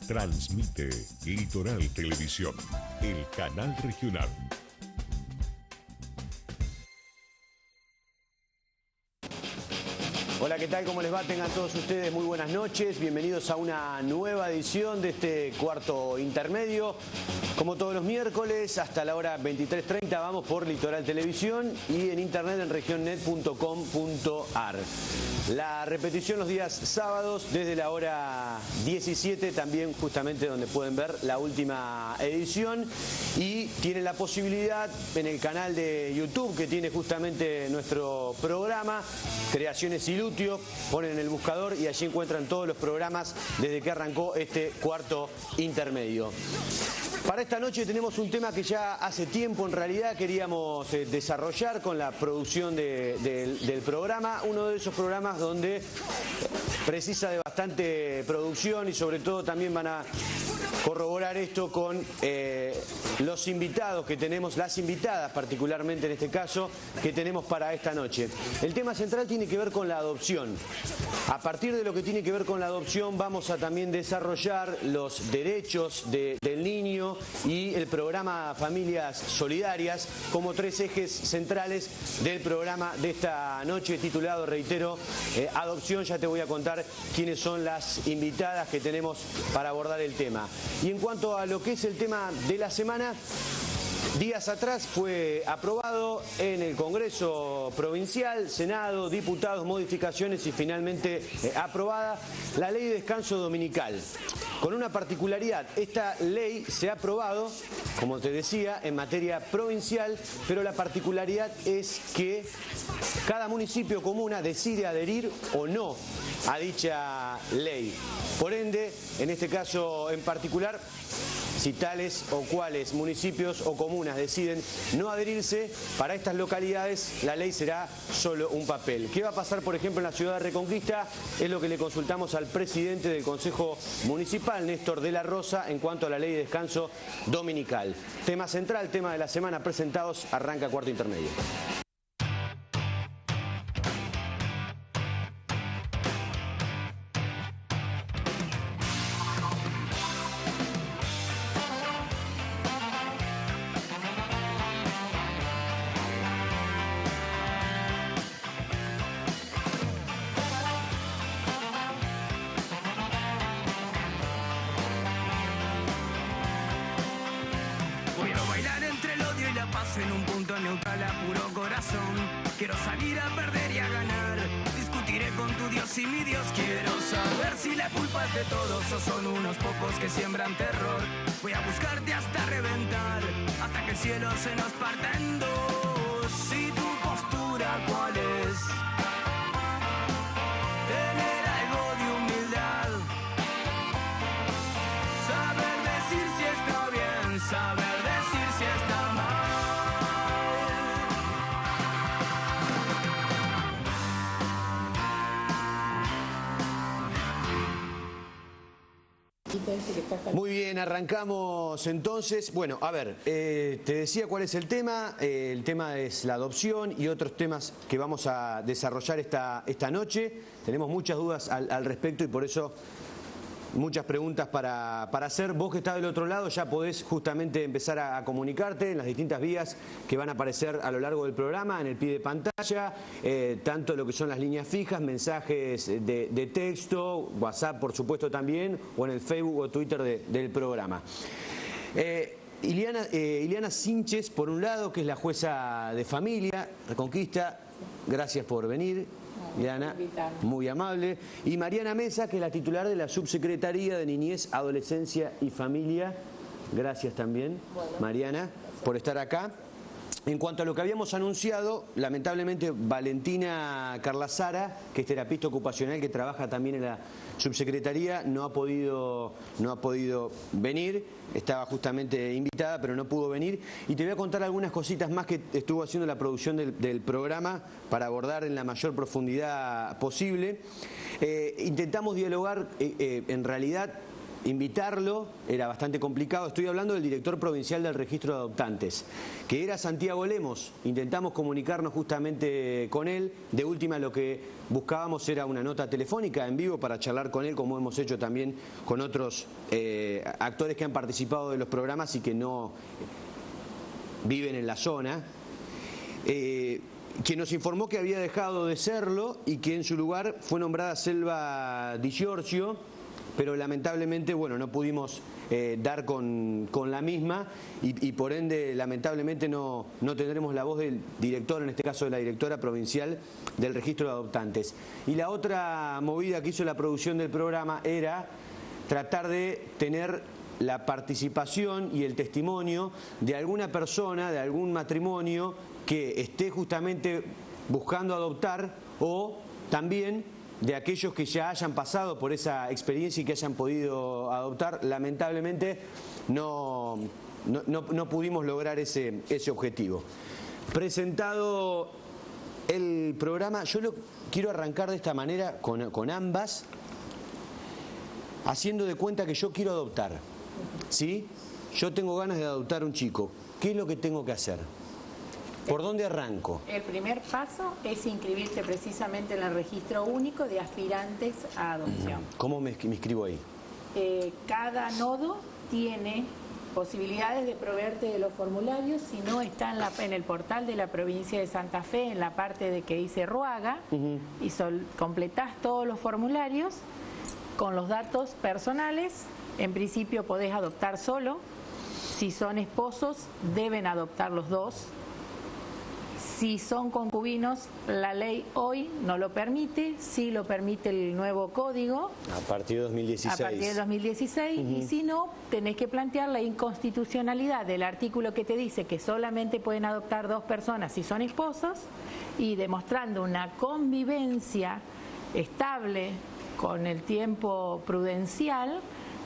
Transmite Litoral Televisión, el canal regional. Hola, ¿qué tal? ¿Cómo les va? Tengan todos ustedes muy buenas noches. Bienvenidos a una nueva edición de este cuarto intermedio. Como todos los miércoles, hasta la hora 23:30 vamos por Litoral Televisión y en internet en regionnet.com.ar. La repetición los días sábados desde la hora 17, también justamente donde pueden ver la última edición. Y tienen la posibilidad en el canal de YouTube que tiene justamente nuestro programa, Creaciones Ilutio, ponen en el buscador y allí encuentran todos los programas desde que arrancó este cuarto intermedio. Para esta noche tenemos un tema que ya hace tiempo en realidad queríamos desarrollar con la producción del programa, uno de esos programas donde precisa de bastante producción y sobre todo también van a corroborar esto con los invitados que tenemos, las invitadas particularmente en este caso, que tenemos para esta noche. El tema central tiene que ver con la adopción. A partir de lo que tiene que ver con la adopción vamos a también desarrollar los derechos del niño y el programa Familias Solidarias como tres ejes centrales del programa de esta noche titulado, reitero, Adopción. Ya te voy a contar quiénes son las invitadas que tenemos para abordar el tema. Y en cuanto a lo que es el tema de la semana, días atrás fue aprobado en el Congreso Provincial, Senado, diputados, modificaciones y finalmente aprobada la Ley de Descanso Dominical. Con una particularidad, esta ley se ha aprobado, como te decía, en materia provincial, pero la particularidad es que cada municipio o comuna decide adherir o no a dicha ley. Por ende, en este caso en particular, Si tales o cuales municipios o comunas deciden no adherirse, para estas localidades la ley será solo un papel. ¿Qué va a pasar, por ejemplo, en la ciudad de Reconquista? Es lo que le consultamos al presidente del Consejo Municipal, Néstor de la Rosa, en cuanto a la ley de descanso dominical. Tema central, tema de la semana presentados, arranca Cuarto Intermedio. En un punto neutral a puro corazón. Quiero salir a perder y a ganar. Discutiré con tu Dios y mi Dios. Quiero saber si la culpa es de todos o son unos pocos que siembran terror. Voy a buscarte hasta reventar, hasta que el cielo se nos parta en dos. ¿Y tu postura cuál es? Tener algo de humildad, saber decir si está bien, saber decir si está mal. Muy bien, arrancamos entonces. Bueno, a ver, te decía cuál es el tema. El tema es la adopción y otros temas que vamos a desarrollar esta noche. Tenemos muchas dudas al respecto y por eso muchas preguntas para hacer. Vos que estás del otro lado ya podés justamente empezar a comunicarte en las distintas vías que van a aparecer a lo largo del programa, en el pie de pantalla, tanto lo que son las líneas fijas, mensajes de texto, WhatsApp por supuesto también, o en el Facebook o Twitter del programa. Ileana Sinches, por un lado, que es la jueza de familia, Reconquista, gracias por venir. Ileana, muy amable. Y Mariana Mesa, que es la titular de la Subsecretaría de Niñez, Adolescencia y Familia. Gracias también, Mariana, por estar acá. En cuanto a lo que habíamos anunciado, lamentablemente Valentina Carlasara, que es terapista ocupacional que trabaja también en la subsecretaría, no ha podido venir. Estaba justamente invitada, pero no pudo venir. Y te voy a contar algunas cositas más que estuvo haciendo la producción del programa para abordar en la mayor profundidad posible. Intentamos dialogar, en realidad invitarlo era bastante complicado. Estoy hablando del director provincial del registro de adoptantes, que era Santiago Lemos. Intentamos comunicarnos justamente con él. De última, lo que buscábamos era una nota telefónica en vivo para charlar con él, como hemos hecho también con otros actores que han participado de los programas y que no viven en la zona. Quien nos informó que había dejado de serlo y que en su lugar fue nombrada Selva Di Giorgio, pero lamentablemente, bueno, no pudimos dar con la misma y por ende, lamentablemente, no tendremos la voz del director, en este caso de la directora provincial del registro de adoptantes. Y la otra movida que hizo la producción del programa era tratar de tener la participación y el testimonio de alguna persona, de algún matrimonio que esté justamente buscando adoptar o también de aquellos que ya hayan pasado por esa experiencia y que hayan podido adoptar. Lamentablemente no pudimos lograr ese objetivo. Presentado el programa, yo lo quiero arrancar de esta manera con ambas, haciendo de cuenta que yo quiero adoptar, ¿sí? Yo tengo ganas de adoptar un chico. ¿Qué es lo que tengo que hacer? ¿Por dónde arranco? El primer paso es inscribirte precisamente en el registro único de aspirantes a adopción. ¿Cómo me inscribo ahí? Cada nodo tiene posibilidades de proveerte de los formularios. Si no, está en el portal de la provincia de Santa Fe, en la parte de que dice Ruaga, y completás todos los formularios con los datos personales. En principio podés adoptar solo. Si son esposos, deben adoptar los dos. Si son concubinos, la ley hoy no lo permite, sí lo permite el nuevo código. A partir de 2016. A partir de 2016, y si no, tenés que plantear la inconstitucionalidad del artículo que te dice que solamente pueden adoptar dos personas si son esposos, y demostrando una convivencia estable con el tiempo prudencial,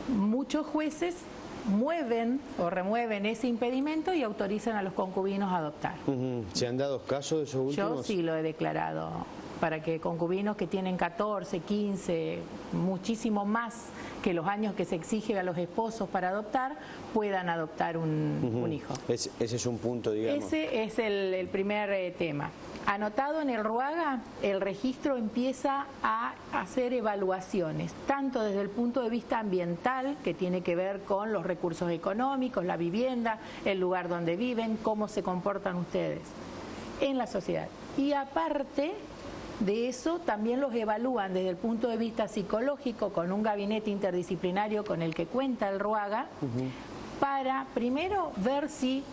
muchos jueces mueven o remueven ese impedimento y autorizan a los concubinos a adoptar. ¿Se han dado casos de esos últimos? Yo sí lo he declarado, para que concubinos que tienen 14, 15, muchísimo más que los años que se exige a los esposos para adoptar, puedan adoptar un hijo. Ese es un punto, digamos. Ese es el primer tema. Anotado en el RUAGA, el registro empieza a hacer evaluaciones, tanto desde el punto de vista ambiental, que tiene que ver con los recursos económicos, la vivienda, el lugar donde viven, cómo se comportan ustedes en la sociedad. Y aparte de eso, también los evalúan desde el punto de vista psicológico, con un gabinete interdisciplinario con el que cuenta el RUAGA, para primero ver si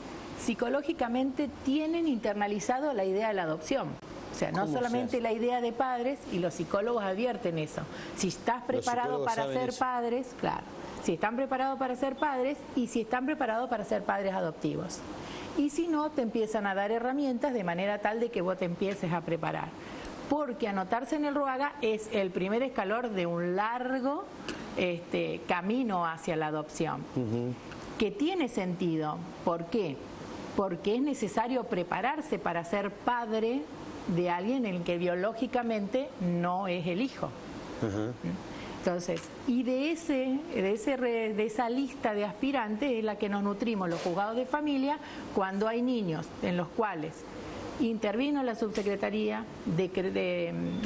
psicológicamente tienen internalizado la idea de la adopción. O sea, no solamente la idea de padres, y los psicólogos advierten eso. Si estás preparado para ser padres, claro, si están preparados para ser padres y si están preparados para ser padres adoptivos. Y si no, te empiezan a dar herramientas de manera tal de que vos te empieces a preparar. Porque anotarse en el RUAGA es el primer escalón de un largo camino hacia la adopción. Que tiene sentido. ¿Por qué? Porque es necesario prepararse para ser padre de alguien en el que biológicamente no es el hijo. Entonces, y de esa lista de aspirantes es la que nos nutrimos los juzgados de familia cuando hay niños en los cuales intervino la subsecretaría,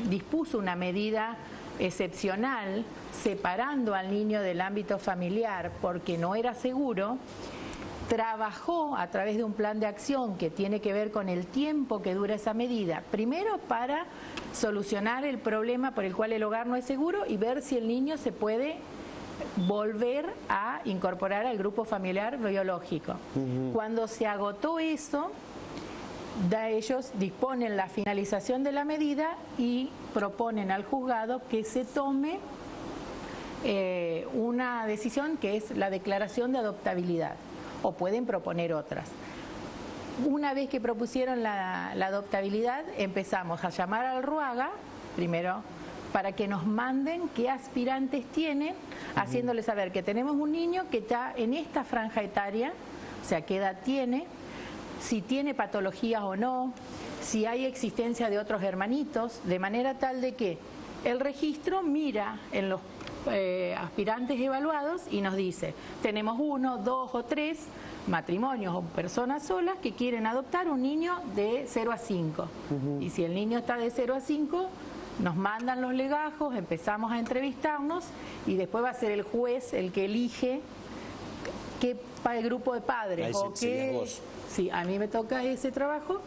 dispuso una medida excepcional separando al niño del ámbito familiar porque no era seguro, trabajó a través de un plan de acción que tiene que ver con el tiempo que dura esa medida, primero para solucionar el problema por el cual el hogar no es seguro y ver si el niño se puede volver a incorporar al grupo familiar biológico. Cuando se agotó eso, ellos disponen la finalización de la medida y proponen al juzgado que se tome una decisión que es la declaración de adoptabilidad, o pueden proponer otras. Una vez que propusieron la adoptabilidad, empezamos a llamar al RUAGA, primero para que nos manden qué aspirantes tienen, haciéndoles saber que tenemos un niño que está en esta franja etaria, o sea, qué edad tiene, si tiene patologías o no, si hay existencia de otros hermanitos, de manera tal de que el registro mira en los aspirantes evaluados y nos dice, tenemos 1, 2 o 3 matrimonios o personas solas que quieren adoptar un niño de 0 a 5. Y si el niño está de 0 a 5, nos mandan los legajos, empezamos a entrevistarnos y después va a ser el juez el que elige qué grupo de padres o qué... Sí, a mí me toca ese trabajo,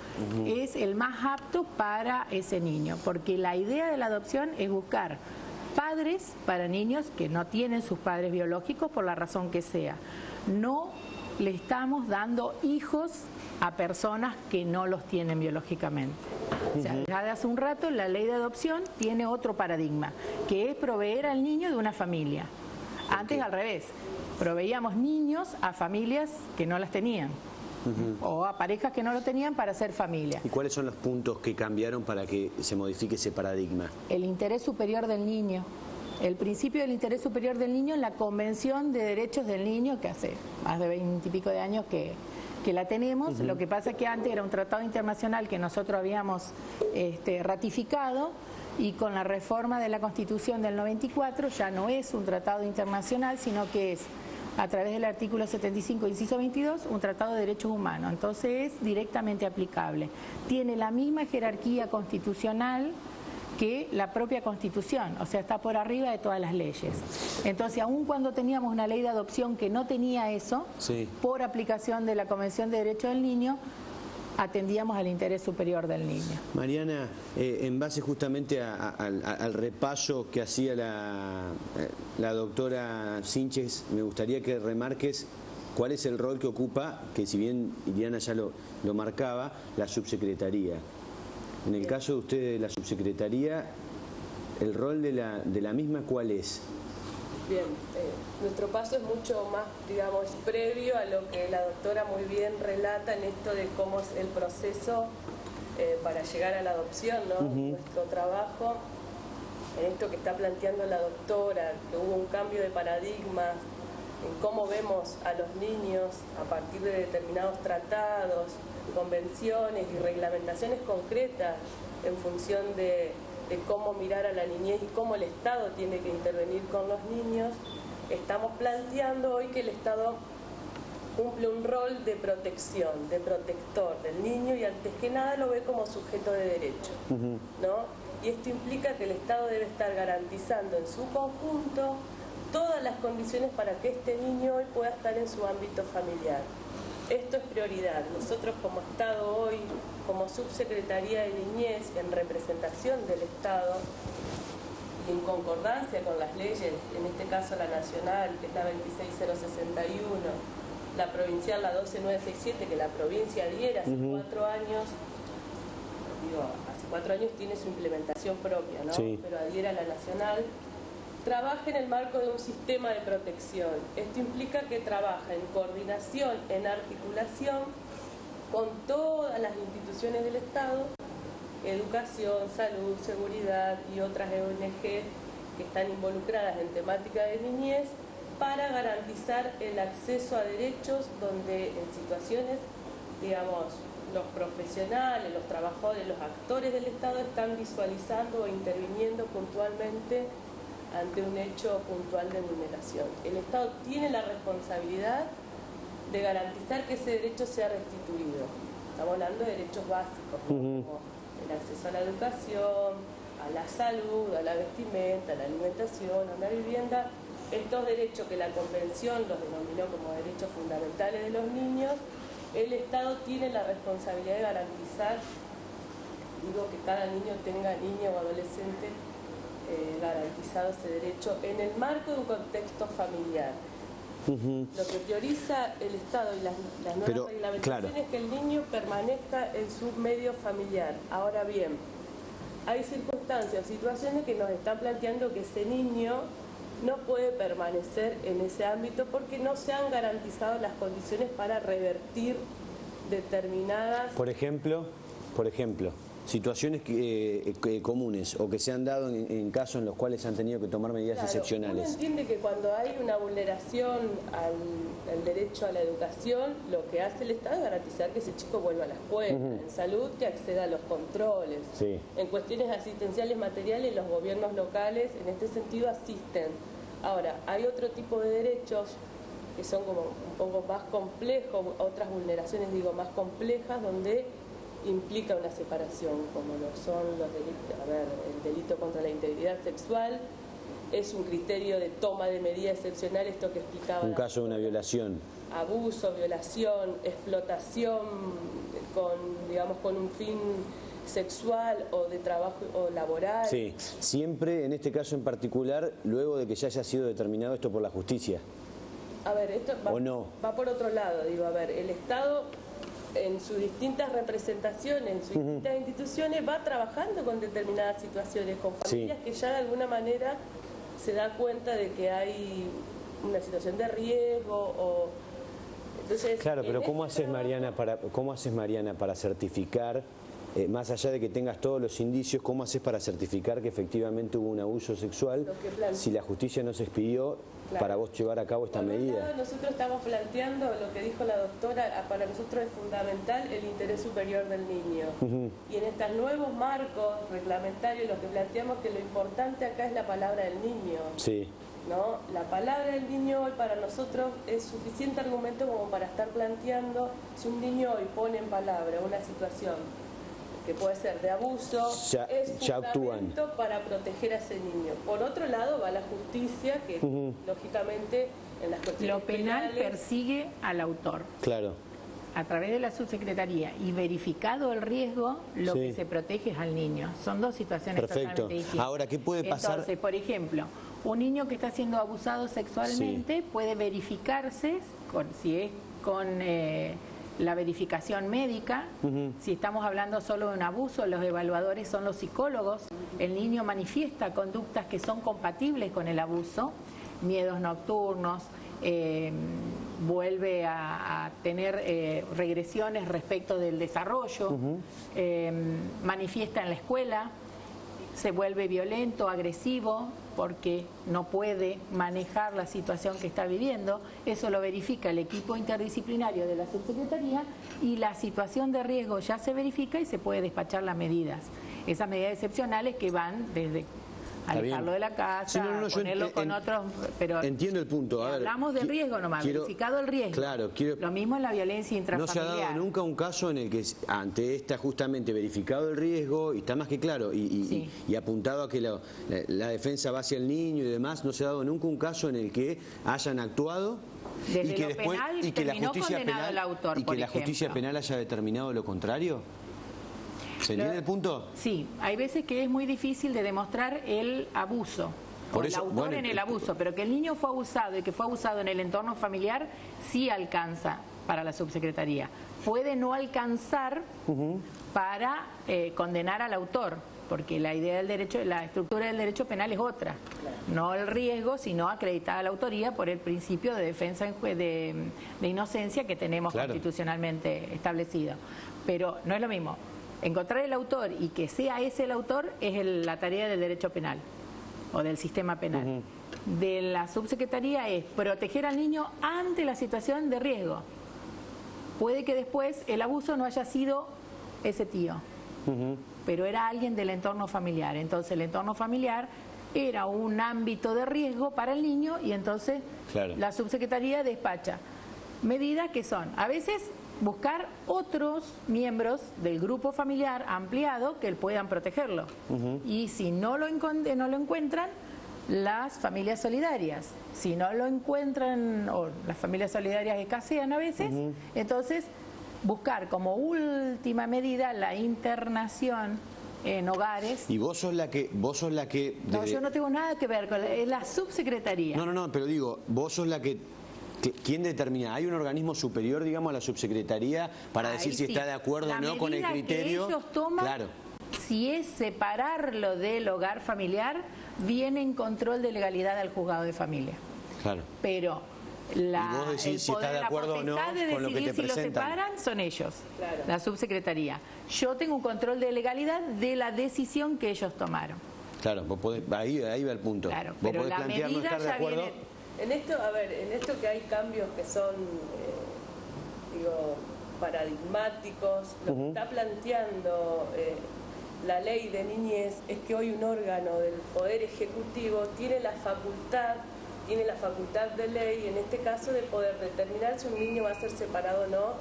es el más apto para ese niño, porque la idea de la adopción es buscar padres para niños que no tienen sus padres biológicos por la razón que sea. No le estamos dando hijos a personas que no los tienen biológicamente. O sea, ya de hace un rato la ley de adopción tiene otro paradigma, que es proveer al niño de una familia. Antes al revés, proveíamos niños a familias que no las tenían. O a parejas que no lo tenían para hacer familia. ¿Y cuáles son los puntos que cambiaron para que se modifique ese paradigma? El interés superior del niño. El principio del interés superior del niño en la Convención de Derechos del Niño, que hace más de 20 y pico de años que la tenemos. Lo que pasa es que antes era un tratado internacional que nosotros habíamos ratificado, y con la reforma de la Constitución del 94 ya no es un tratado internacional, sino que es, a través del artículo 75, inciso 22, un tratado de derechos humanos. Entonces es directamente aplicable. Tiene la misma jerarquía constitucional que la propia Constitución, o sea, está por arriba de todas las leyes. Entonces, aun cuando teníamos una ley de adopción que no tenía eso, por aplicación de la Convención de Derechos del Niño, atendíamos al interés superior del niño. Mariana, en base justamente al repaso que hacía la doctora Sinches, me gustaría que remarques cuál es el rol que ocupa, que si bien Iliana ya lo marcaba, la subsecretaría. En el caso de ustedes, la subsecretaría, el rol de la misma, ¿cuál es? Bien, nuestro paso es mucho más, digamos, previo a lo que la doctora muy bien relata en esto de cómo es el proceso para llegar a la adopción, ¿no? Nuestro trabajo, en esto que está planteando la doctora, que hubo un cambio de paradigma en cómo vemos a los niños a partir de determinados tratados, convenciones y reglamentaciones concretas en función de cómo mirar a la niñez y cómo el Estado tiene que intervenir con los niños, estamos planteando hoy que el Estado cumple un rol de protección, de protector del niño y antes que nada lo ve como sujeto de derecho, ¿no? Y esto implica que el Estado debe estar garantizando en su conjunto todas las condiciones para que este niño hoy pueda estar en su ámbito familiar. Esto es prioridad. Nosotros como Estado hoy, como Subsecretaría de Niñez, en representación del Estado y en concordancia con las leyes, en este caso la nacional, que es la 26061, la provincial, la 12967, que la provincia adhiere hace 4 años, digo, hace 4 años tiene su implementación propia, ¿no? Sí. Pero adhiere a la nacional, trabaja en el marco de un sistema de protección. Esto implica que trabaja en coordinación, en articulación con todas las instituciones del Estado, educación, salud, seguridad y otras ONG que están involucradas en temática de niñez, para garantizar el acceso a derechos donde en situaciones, digamos, los profesionales, los trabajadores, los actores del Estado están visualizando o interviniendo puntualmente ante un hecho puntual de vulneración. El Estado tiene la responsabilidad de garantizar que ese derecho sea restituido. Estamos hablando de derechos básicos, ¿no? Como el acceso a la educación, a la salud, a la vestimenta, a la alimentación, a una vivienda. Estos derechos que la Convención los denominó como derechos fundamentales de los niños, el Estado tiene la responsabilidad de garantizar, digo, que cada niño tenga, niña o adolescente, garantizado ese derecho en el marco de un contexto familiar. Lo que prioriza el Estado y las nuevas reglamentaciones es que el niño permanezca en su medio familiar. Ahora bien, hay circunstancias o situaciones que nos están planteando que ese niño no puede permanecer en ese ámbito porque no se han garantizado las condiciones para revertir determinadas... Por ejemplo, situaciones comunes o que se han dado en casos en los cuales se han tenido que tomar medidas excepcionales. Uno entiende que cuando hay una vulneración al derecho a la educación, lo que hace el Estado es garantizar que ese chico vuelva a la escuela, en salud que acceda a los controles, en cuestiones asistenciales materiales los gobiernos locales en este sentido asisten. Ahora, hay otro tipo de derechos que son como un poco más complejos, otras vulneraciones digo más complejas, donde implica una separación, como lo son los delitos. A ver, el delito contra la integridad sexual es un criterio de toma de medidas excepcionales, esto que explicaba. Un caso de una violación. Abuso, violación, explotación con un fin sexual o de trabajo o laboral. Sí, siempre en este caso en particular, luego de que ya haya sido determinado esto por la justicia. A ver, esto va por otro lado, digo, a ver, el Estado en sus distintas representaciones, en sus distintas instituciones, va trabajando con determinadas situaciones, con familias que ya de alguna manera se da cuenta de que hay una situación de riesgo. Entonces, claro, pero ¿cómo haces, Mariana, para certificar, más allá de que tengas todos los indicios, cómo haces para certificar que efectivamente hubo un abuso sexual si la justicia no se expidió para vos llevar a cabo esta medida? Nosotros estamos planteando lo que dijo la doctora, para nosotros es fundamental el interés superior del niño. Y en estos nuevos marcos reglamentarios lo que planteamos es que lo importante acá es la palabra del niño. ¿No? La palabra del niño hoy para nosotros es suficiente argumento como para estar planteando, si un niño hoy pone en palabra una situación que puede ser de abuso, es fundamento para proteger a ese niño. Por otro lado va la justicia, que lógicamente en las cuestiones lo penal persigue al autor. Claro. A través de la subsecretaría y verificado el riesgo, lo que se protege es al niño. Son dos situaciones totalmente distintas. Ahora, ¿qué puede pasar? Entonces, por ejemplo, un niño que está siendo abusado sexualmente puede verificarse si es con la verificación médica. Si estamos hablando solo de un abuso, los evaluadores son los psicólogos. El niño manifiesta conductas que son compatibles con el abuso, miedos nocturnos, vuelve a tener regresiones respecto del desarrollo, manifiesta en la escuela. se vuelve violento, agresivo, porque no puede manejar la situación que está viviendo. Eso lo verifica el equipo interdisciplinario de la subsecretaría y la situación de riesgo ya se verifica y se puede despachar las medidas. Esas medidas excepcionales que van desde alejarlo de la casa, ponerlo con otros... Pero entiendo el punto. A ver, hablamos de riesgo nomás, verificado el riesgo. Claro, lo mismo en la violencia intrafamiliar. No se ha dado nunca un caso en el que ante esta justamente verificado el riesgo, y está más que claro, y apuntado a que la defensa va hacia el niño y demás, no se ha dado nunca un caso en el que hayan actuado desde y que lo después penal, y que la justicia condenado penal el autor, y que la justicia penal haya determinado lo contrario. ¿Se entiende el punto? Sí, hay veces que es muy difícil de demostrar el abuso. Por eso, el autor en el abuso, pero que el niño fue abusado y que fue abusado en el entorno familiar sí alcanza para la subsecretaría. Puede no alcanzar para condenar al autor, porque la idea del derecho, la estructura del derecho penal es otra. No el riesgo, sino acreditada la autoría por el principio de defensa de inocencia que tenemos constitucionalmente establecido. Pero no es lo mismo. Encontrar el autor y que sea ese el autor es la tarea del derecho penal o del sistema penal. De la subsecretaría es proteger al niño ante la situación de riesgo. Puede que después el abuso no haya sido ese tío, pero era alguien del entorno familiar. Entonces el entorno familiar era un ámbito de riesgo para el niño y entonces la subsecretaría despacha medidas que son, a veces, buscar otros miembros del grupo familiar ampliado que puedan protegerlo. Y si no lo encuentran, las familias solidarias. Si no lo encuentran, o las familias solidarias escasean a veces, entonces buscar como última medida la internación en hogares. Y vos sos la que... No, yo no tengo nada que ver con la subsecretaría. No, pero digo, vos sos la que... ¿Quién determina? ¿Hay un organismo superior, digamos, a la subsecretaría para decir si está de acuerdo o no con el criterio? Que ellos toman, si es separarlo del hogar familiar, viene en control de legalidad al juzgado de familia. Pero y vos decís si está de acuerdo o no con lo que te si presentan. lo separan son ellos, la subsecretaría. Yo tengo un control de legalidad de la decisión que ellos tomaron. Claro, vos podés, ahí va el punto. Claro, vos pero podés la plantear no medida estar de ya acuerdo. viene... En esto que hay cambios que son, paradigmáticos, lo que está planteando la ley de niñez es que hoy un órgano del Poder Ejecutivo tiene la facultad de ley, en este caso, de poder determinar si un niño va a ser separado o no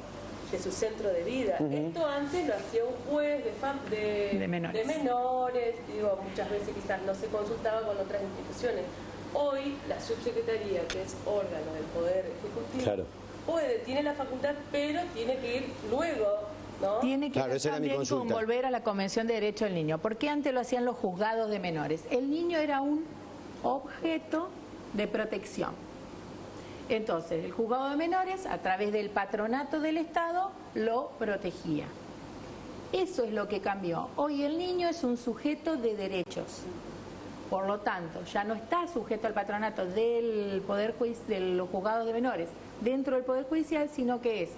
de su centro de vida. Esto antes lo hacía un juez de menores. Muchas veces quizás no se consultaba con otras instituciones. Hoy la subsecretaría, que es órgano del Poder Ejecutivo, tiene la facultad, pero tiene que ir luego, ¿no? Tiene que ir también con volver a la Convención de Derecho del Niño. ¿Por qué antes lo hacían los juzgados de menores? El niño era un objeto de protección. Entonces, el juzgado de menores, a través del patronato del Estado, lo protegía. Eso es lo que cambió. Hoy el niño es un sujeto de derechos. Por lo tanto, ya no está sujeto al patronato del Poder de los juzgados de menores dentro del Poder Judicial, sino que es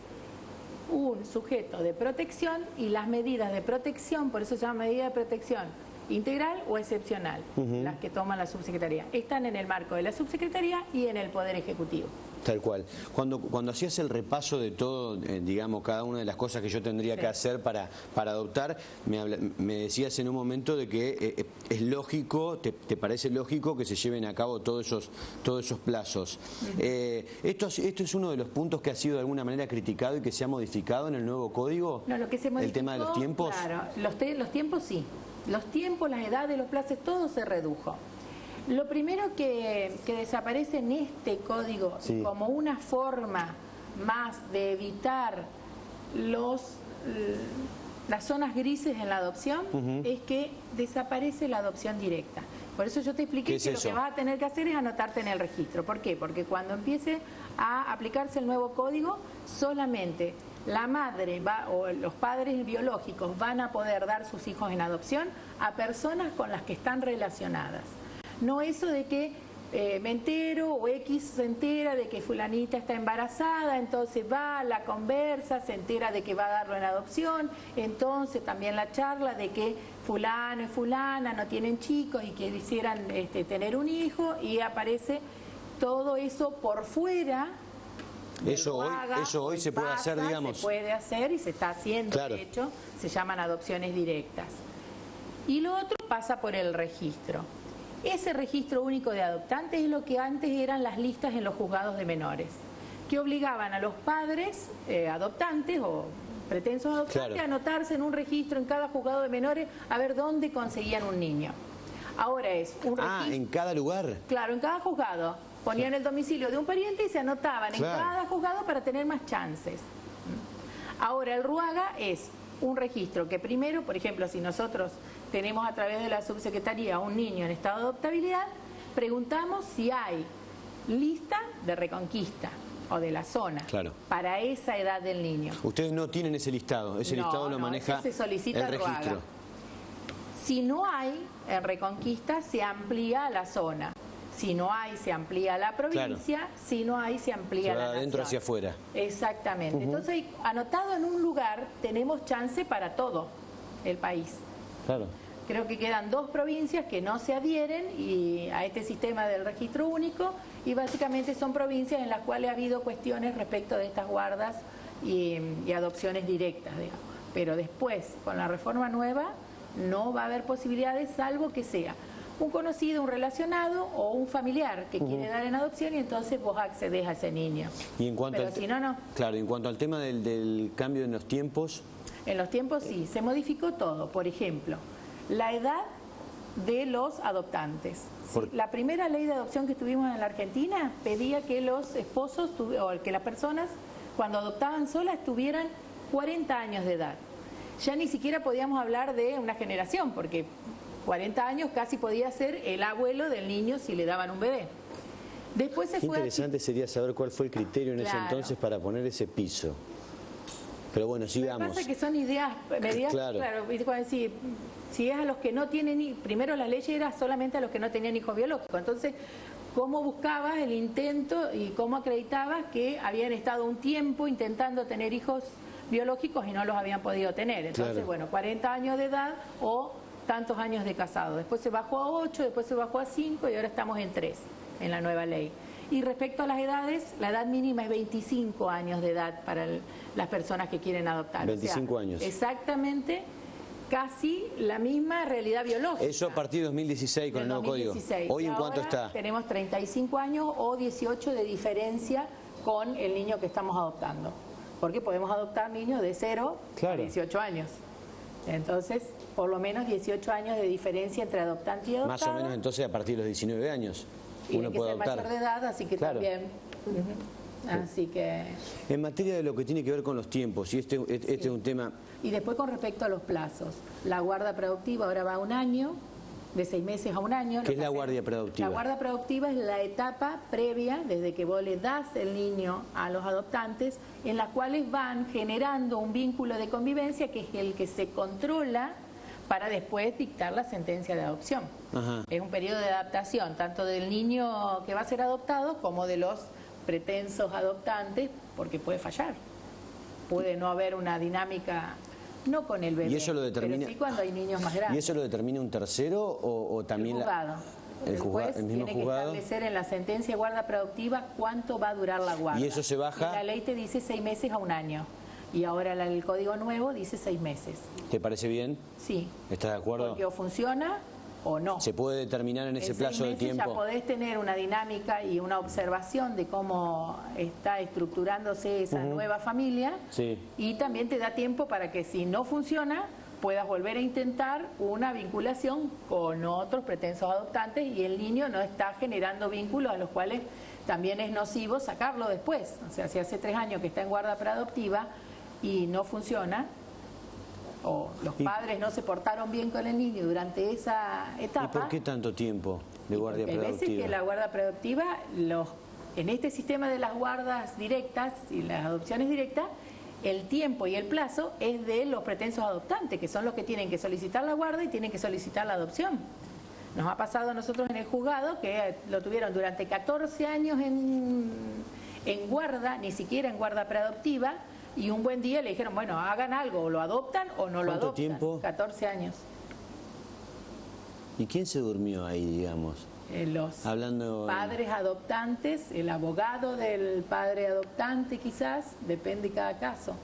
un sujeto de protección y las medidas de protección, por eso se llama medida de protección integral o excepcional, las que toma la subsecretaría. Están en el marco de la subsecretaría y en el Poder Ejecutivo. Tal cual. Cuando hacías el repaso de todo, digamos, cada una de las cosas que yo tendría que hacer para adoptar, me decías en un momento de que es lógico, te parece lógico que se lleven a cabo todos esos plazos. ¿Esto es uno de los puntos que ha sido de alguna manera criticado y que se ha modificado en el nuevo código? No, lo que se modificó, ¿el tema de los tiempos? Claro, los tiempos sí. Los tiempos, las edades, los plazos, todo se redujo. Lo primero que desaparece en este código como una forma más de evitar las zonas grises en la adopción es que desaparece la adopción directa. Por eso yo te expliqué que lo que vas a tener que hacer es anotarte en el registro. ¿Por qué? Porque cuando empiece a aplicarse el nuevo código, solamente la madre o los padres biológicos van a poder dar sus hijos en adopción a personas con las que están relacionadas. No eso de que me entero o X se entera de que fulanita está embarazada, entonces va, la conversa, se entera de que va a darlo en adopción, entonces también la charla de que fulano y fulana no tienen chicos y que quisieran tener un hijo, y aparece todo eso por fuera. Eso hoy se puede hacer, digamos. Se puede hacer y se está haciendo, claro. De hecho, se llaman adopciones directas. Y lo otro pasa por el registro. Ese registro único de adoptantes es lo que antes eran las listas en los juzgados de menores, que obligaban a los padres adoptantes o pretensos adoptantes, claro, a anotarse en un registro en cada juzgado de menores a ver dónde conseguían un niño. Ahora es un registro. ¿En cada lugar? Claro, en cada juzgado. Ponían el domicilio de un pariente y se anotaban, claro, en cada juzgado para tener más chances. Ahora el RUAGA es un registro que primero, por ejemplo, si nosotros tenemos a través de la subsecretaría un niño en estado de adoptabilidad, preguntamos si hay lista de Reconquista o de la zona, claro, para esa edad del niño. Ustedes no tienen ese listado, listado lo maneja eso se solicita el registro. RUAGA. Si no hay en Reconquista, se amplía la zona. Si no hay, se amplía la provincia. Claro. Si no hay, se amplía la nación. De adentro hacia afuera. Exactamente. Entonces, anotado en un lugar, tenemos chance para todo el país. Claro. Creo que quedan 2 provincias que no se adhieren a este sistema del registro único, y básicamente son provincias en las cuales ha habido cuestiones respecto de estas guardas y adopciones directas, digamos. Pero después, con la reforma nueva, no va a haber posibilidades, salvo que sea un conocido, un relacionado o un familiar que quiere dar en adopción, y entonces vos accedes a ese niño. Y en cuanto Pero si no, no. Claro, en cuanto al tema del cambio en los tiempos. En los tiempos sí, se modificó todo. Por ejemplo, la edad de los adoptantes. La primera ley de adopción que tuvimos en la Argentina pedía que los esposos, o que las personas, cuando adoptaban solas, tuvieran 40 años de edad. Ya ni siquiera podíamos hablar de una generación, porque 40 años casi podía ser el abuelo del niño si le daban un bebé. Después se fue. Interesante sería saber cuál fue el criterio en ese entonces para poner ese piso. Pero bueno, sigamos. Lo que pasa es que son ideas medidas, claro, si es a los que no tienen, primero la ley era solamente a los que no tenían hijos biológicos. Entonces, ¿cómo buscabas el intento y cómo acreditabas que habían estado un tiempo intentando tener hijos biológicos y no los habían podido tener? Entonces, claro, bueno, 40 años de edad o tantos años de casado. Después se bajó a 8, después se bajó a 5 y ahora estamos en 3 en la nueva ley. Y respecto a las edades, la edad mínima es 25 años de edad para las personas que quieren adoptar. 25 años. Exactamente, casi la misma realidad biológica. Eso a partir de 2016 con el nuevo 2016. Código. Hoy, ¿en cuánto está? Tenemos 35 años o 18 de diferencia con el niño que estamos adoptando. Porque podemos adoptar niños de 0 a 18 años. Entonces, por lo menos 18 años de diferencia entre adoptante y adoptado. Más o menos entonces a partir de los 19 años uno puede adoptar. Mayor de edad, así que claro, también. Así que. En materia de lo que tiene que ver con los tiempos, y este es un tema. Y después con respecto a los plazos, la guarda preadoptiva ahora va a 1 año, de 6 meses a 1 año. ¿Qué es la guardia preadoptiva? La guarda preadoptiva es la etapa previa, desde que vos le das el niño a los adoptantes, en las cuales van generando un vínculo de convivencia que es el que se controla para después dictar la sentencia de adopción. Ajá. Es un periodo de adaptación, tanto del niño que va a ser adoptado como de los pretensos adoptantes, porque puede fallar. Puede no haber una dinámica, no con el bebé, ¿y eso lo determina, pero sí cuando hay niños más grandes? ¿Y eso lo determina un tercero o también el juzgado? El juez mismo tiene juzgado que establecer en la sentencia de guarda preadoptiva cuánto va a durar la guarda. ¿Y eso se baja? Y la ley te dice 6 meses a 1 año. Y ahora el código nuevo dice 6 meses. ¿Te parece bien? Sí. ¿Estás de acuerdo? Porque o funciona o no. ¿Se puede determinar en ese plazo de tiempo? Ya podés tener una dinámica y una observación de cómo está estructurándose esa nueva familia. Sí. Y también te da tiempo para que si no funciona, puedas volver a intentar una vinculación con otros pretensos adoptantes y el niño no está generando vínculos a los cuales también es nocivo sacarlo después. O sea, si hace 3 años que está en guarda preadoptiva y no funciona, o los padres no se portaron bien con el niño durante esa etapa. ¿Y por qué tanto tiempo de guardia preadoptiva? Hay veces que la guarda preadoptiva, en este sistema de las guardas directas y las adopciones directas, el tiempo y el plazo es de los pretensos adoptantes, que son los que tienen que solicitar la guarda y tienen que solicitar la adopción. Nos ha pasado a nosotros en el juzgado que lo tuvieron durante 14 años en guarda, ni siquiera en guarda preadoptiva, y un buen día le dijeron, bueno, hagan algo, o lo adoptan o no lo adoptan. ¿Cuánto tiempo? 14 años. ¿Y quién se durmió ahí, digamos? Los padres adoptantes, el abogado del padre adoptante quizás, depende de cada caso.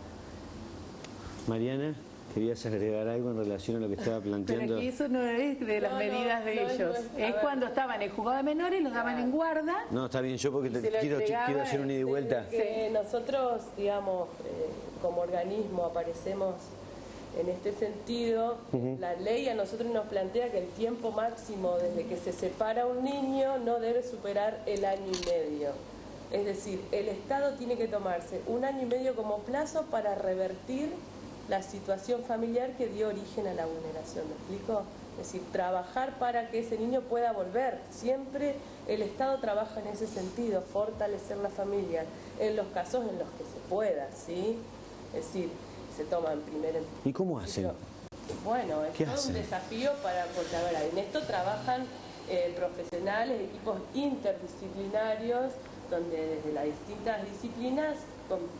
Mariana, ¿querías agregar algo en relación a lo que estaba planteando? Pero es que eso no es de las medidas de ellos. Es cuando estaban en el juzgado de menores, los daban en guarda. No, está bien, yo porque quiero hacer un ida y vuelta. Que nosotros, digamos, como organismo aparecemos en este sentido. La ley a nosotros nos plantea que el tiempo máximo desde que se separa un niño no debe superar el año y medio. Es decir, el Estado tiene que tomarse 1 año y medio como plazo para revertir la situación familiar que dio origen a la vulneración. ¿Me explico? Es decir, trabajar para que ese niño pueda volver. Siempre el Estado trabaja en ese sentido, fortalecer la familia en los casos en los que se pueda, ¿sí? Es decir, se toma en primer... ¿Y cómo hacen? Bueno, es todo un desafío porque, a ver, en esto trabajan profesionales, equipos interdisciplinarios, donde desde las distintas disciplinas,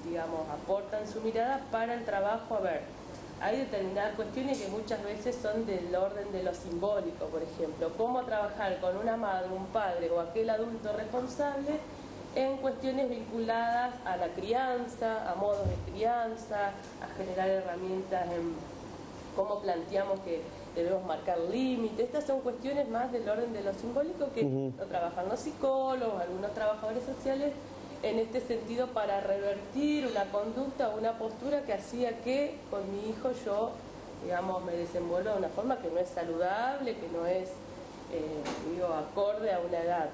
digamos, aportan su mirada para el trabajo. A ver, hay determinadas cuestiones que muchas veces son del orden de lo simbólico, por ejemplo, cómo trabajar con una madre, un padre o aquel adulto responsable en cuestiones vinculadas a la crianza, a modos de crianza, a generar herramientas en cómo planteamos que debemos marcar límites. Estas son cuestiones más del orden de lo simbólico que lo trabajan los psicólogos, algunos trabajadores sociales, en este sentido para revertir una conducta o una postura que hacía que con mi hijo yo, digamos, me desenvuelva de una forma que no es saludable, que no es, acorde a una edad.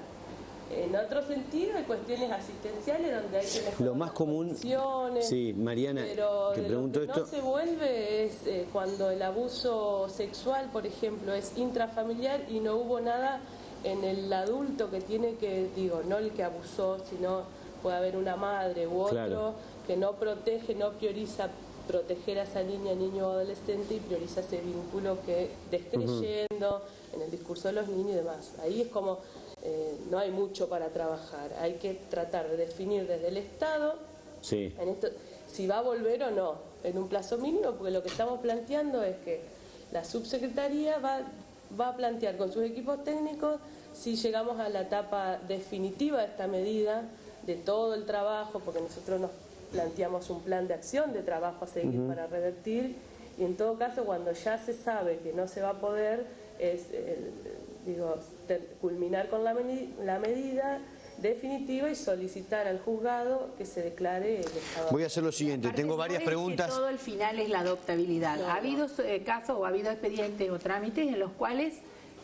En otro sentido hay cuestiones asistenciales donde hay que mejorar lo más común, condiciones, sí, Mariana, pero te pregunto lo que esto. no se vuelve es cuando el abuso sexual, por ejemplo, es intrafamiliar y no hubo nada en el adulto que tiene que, no el que abusó, sino puede haber una madre u otro que no protege, no prioriza proteger a esa niña, niño o adolescente y prioriza ese vínculo que descreyendo en el discurso de los niños y demás. Ahí es como no hay mucho para trabajar, hay que tratar de definir desde el Estado en esto, si va a volver o no, en un plazo mínimo, porque lo que estamos planteando es que la subsecretaría va a plantear con sus equipos técnicos si llegamos a la etapa definitiva de esta medida, de todo el trabajo, porque nosotros nos planteamos un plan de acción, de trabajo a seguir para revertir, y en todo caso cuando ya se sabe que no se va a poder, es culminar con la medida definitiva y solicitar al juzgado que se declare el estado. Voy a hacer lo siguiente, tengo varias preguntas. Todo el final es la adoptabilidad. Ha habido casos o ha habido expedientes o trámites en los cuales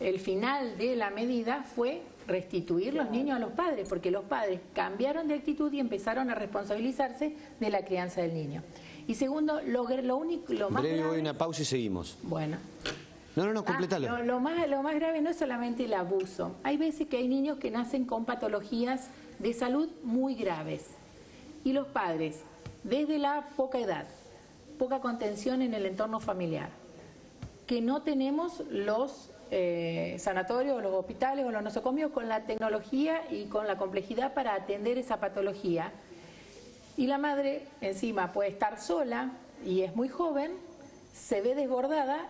el final de la medida fue restituir los niños a los padres, porque los padres cambiaron de actitud y empezaron a responsabilizarse de la crianza del niño. Y segundo, lo más breve, grave... voy a una pausa y seguimos. Bueno. No, completalo. Lo más grave no es solamente el abuso. Hay veces que hay niños que nacen con patologías de salud muy graves. Y los padres, desde la poca edad, poca contención en el entorno familiar, que no tenemos los sanatorios o los hospitales o los nosocomios con la tecnología y con la complejidad para atender esa patología. Y la madre encima puede estar sola y es muy joven, se ve desbordada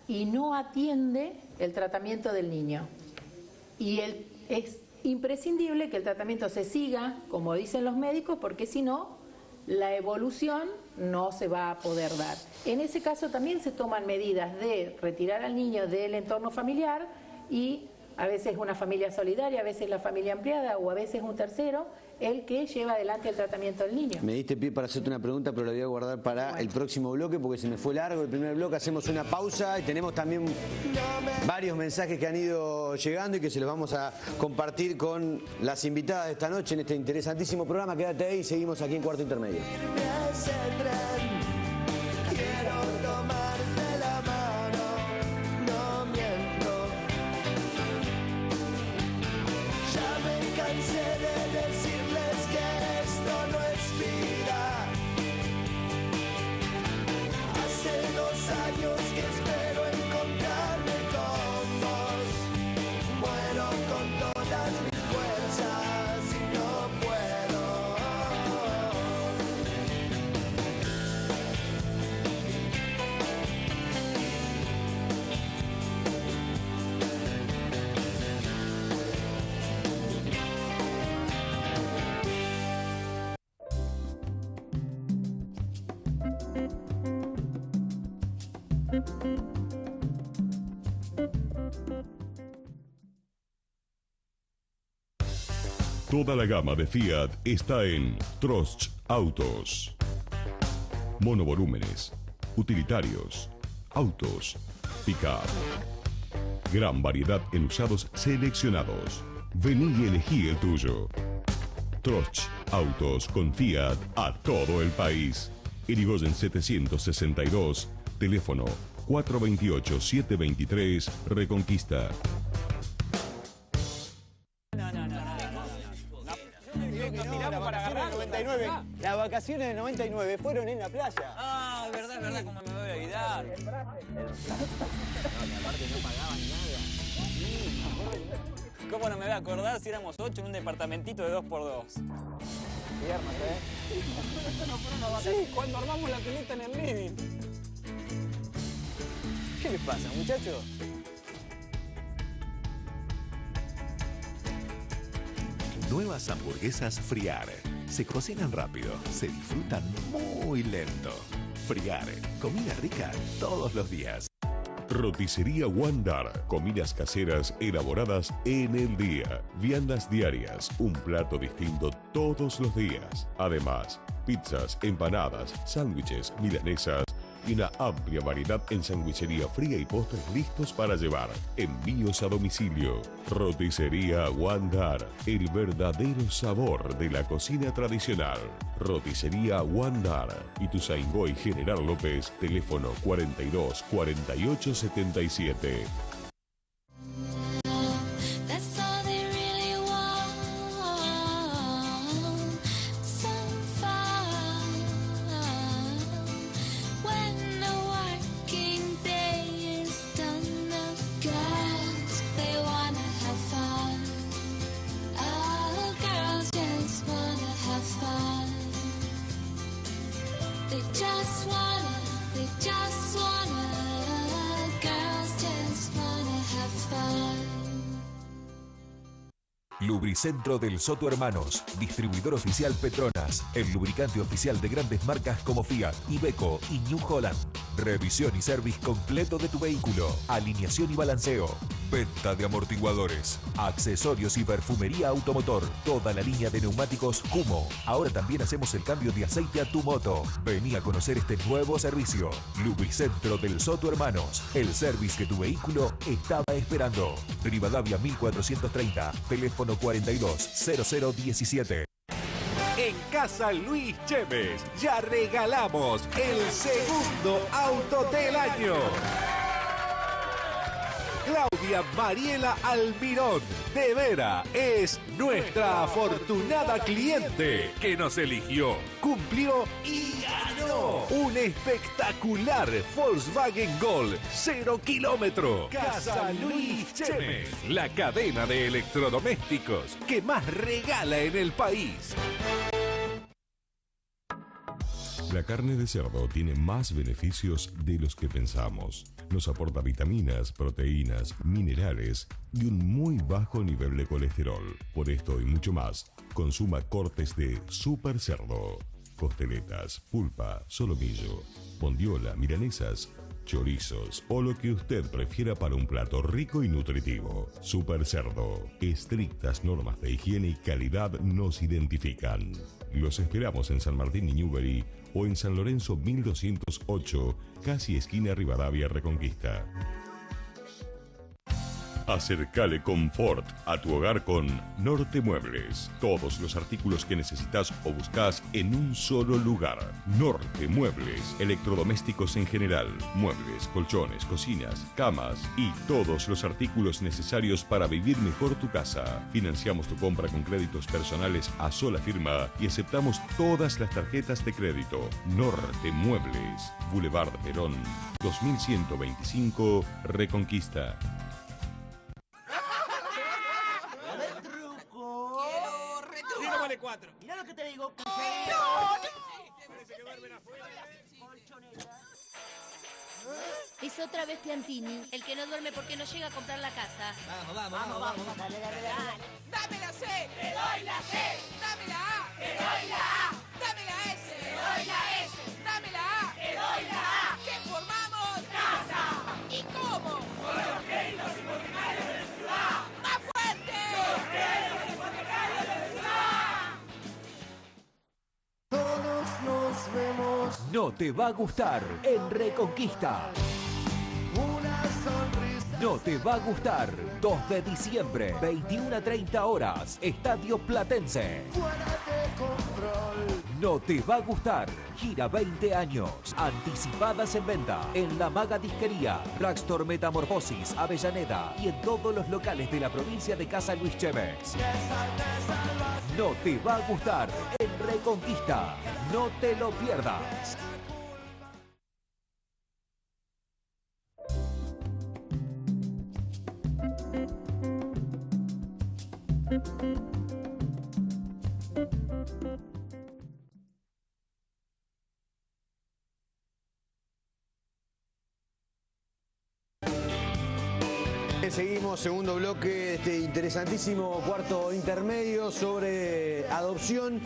y no atiende el tratamiento del niño. Y es imprescindible que el tratamiento se siga, como dicen los médicos, porque si no, la evolución no se va a poder dar. En ese caso también se toman medidas de retirar al niño del entorno familiar y a veces una familia solidaria, a veces la familia ampliada o a veces un tercero, el que lleva adelante el tratamiento del niño. Me diste pie para hacerte una pregunta, pero la voy a guardar para el próximo bloque porque se me fue largo el primer bloque. Hacemos una pausa y tenemos también varios mensajes que han ido llegando y que se los vamos a compartir con las invitadas de esta noche en este interesantísimo programa. Quédate ahí y seguimos aquí en Cuarto Intermedio. Toda la gama de Fiat está en Trost Autos. Monovolúmenes, utilitarios, autos, pick-up. Gran variedad en usados seleccionados. Vení y elegí el tuyo. Trost Autos con Fiat a todo el país. Irigoyen 762, teléfono 428-723, Reconquista. Las vacaciones de 99 fueron en la playa. Ah, es verdad, ¿cómo me voy a olvidar? No, y aparte no pagaban nada. ¿Cómo no me voy a acordar si éramos 8 en un departamentito de 2x2? Viernes, No fueron las vacaciones. Sí, cuando armamos la pileta en el living. ¿Qué les pasa, muchachos? Nuevas hamburguesas Friar. Se cocinan rápido, se disfrutan muy lento. Friar, comida rica todos los días. Roticería Wandar, comidas caseras elaboradas en el día. Viandas diarias, un plato distinto todos los días. Además, pizzas, empanadas, sándwiches, milanesas y una amplia variedad en sandwichería fría y postres listos para llevar. Envíos a domicilio. Roticería Wandar, el verdadero sabor de la cocina tradicional. Roticería Wandar, Ituzaingó y General López, teléfono 42 48 77. Lubricentro del Soto Hermanos, distribuidor oficial Petronas, el lubricante oficial de grandes marcas como Fiat, Iveco y New Holland. Revisión y service completo de tu vehículo, alineación y balanceo, venta de amortiguadores, accesorios y perfumería automotor, toda la línea de neumáticos Humo. Ahora también hacemos el cambio de aceite a tu moto. Vení a conocer este nuevo servicio. Lubricentro del Soto Hermanos, el service que tu vehículo estaba esperando. Rivadavia 1430, teléfono 420017. En Casa Luis Chemes ya regalamos el segundo auto del año. Claudia Mariela Almirón, de Vera, es nuestra afortunada cliente que nos eligió, cumplió y ganó un espectacular Volkswagen Gol 0 kilómetro. Casa Luis Chemes, la cadena de electrodomésticos que más regala en el país. La carne de cerdo tiene más beneficios de los que pensamos. Nos aporta vitaminas, proteínas, minerales y un muy bajo nivel de colesterol. Por esto y mucho más, consuma cortes de Super Cerdo. Costeletas, pulpa, solomillo, bondiola, milanesas, chorizos o lo que usted prefiera para un plato rico y nutritivo. Super Cerdo. Estrictas normas de higiene y calidad nos identifican. Los esperamos en San Martín y Newbery o en San Lorenzo 1208, casi esquina Rivadavia Reconquista. Acercale confort a tu hogar con Norte Muebles. Todos los artículos que necesitas o buscas en un solo lugar. Norte Muebles. Electrodomésticos en general. Muebles, colchones, cocinas, camas y todos los artículos necesarios para vivir mejor tu casa. Financiamos tu compra con créditos personales a sola firma y aceptamos todas las tarjetas de crédito. Norte Muebles. Boulevard Perón 2125 Reconquista. Vale 4. Mirá lo que te digo. Es otra vez Piantini, el que no duerme porque no llega a comprar la casa. Vamos. Dale. Dame la C. Te doy la C. Dame la A. Te doy la A. Dame la S. Te doy la S. Dame la A. Te doy la A. ¿Qué formamos? Casa No te va a gustar en Reconquista. No te va a gustar. 2 de diciembre, 21 a 30 horas. Estadio Platense. No te va a gustar. Gira 20 años. Anticipadas en venta. En La Maga Disquería, Raxtor Metamorfosis, Avellaneda y en todos los locales de la provincia de Casa Luis Chévez. No te va a gustar en Reconquista. No te lo pierdas. Seguimos, segundo bloque de este interesantísimo cuarto intermedio sobre adopción.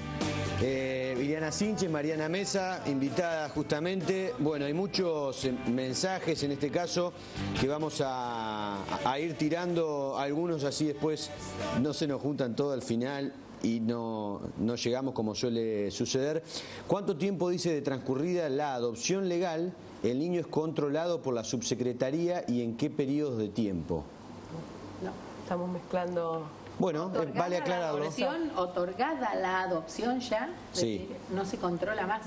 Iliana Sinche, Mariana Mesa, invitada justamente. Bueno, hay muchos mensajes en este caso que vamos a ir tirando, algunos así después no se nos juntan todo al final y no llegamos como suele suceder. ¿Cuánto tiempo dice de transcurrida la adopción legal? ¿El niño es controlado por la subsecretaría y en qué periodos de tiempo? No, estamos mezclando. Bueno, vale aclararlo. Otorgada la adopción ya, sí. No se controla más.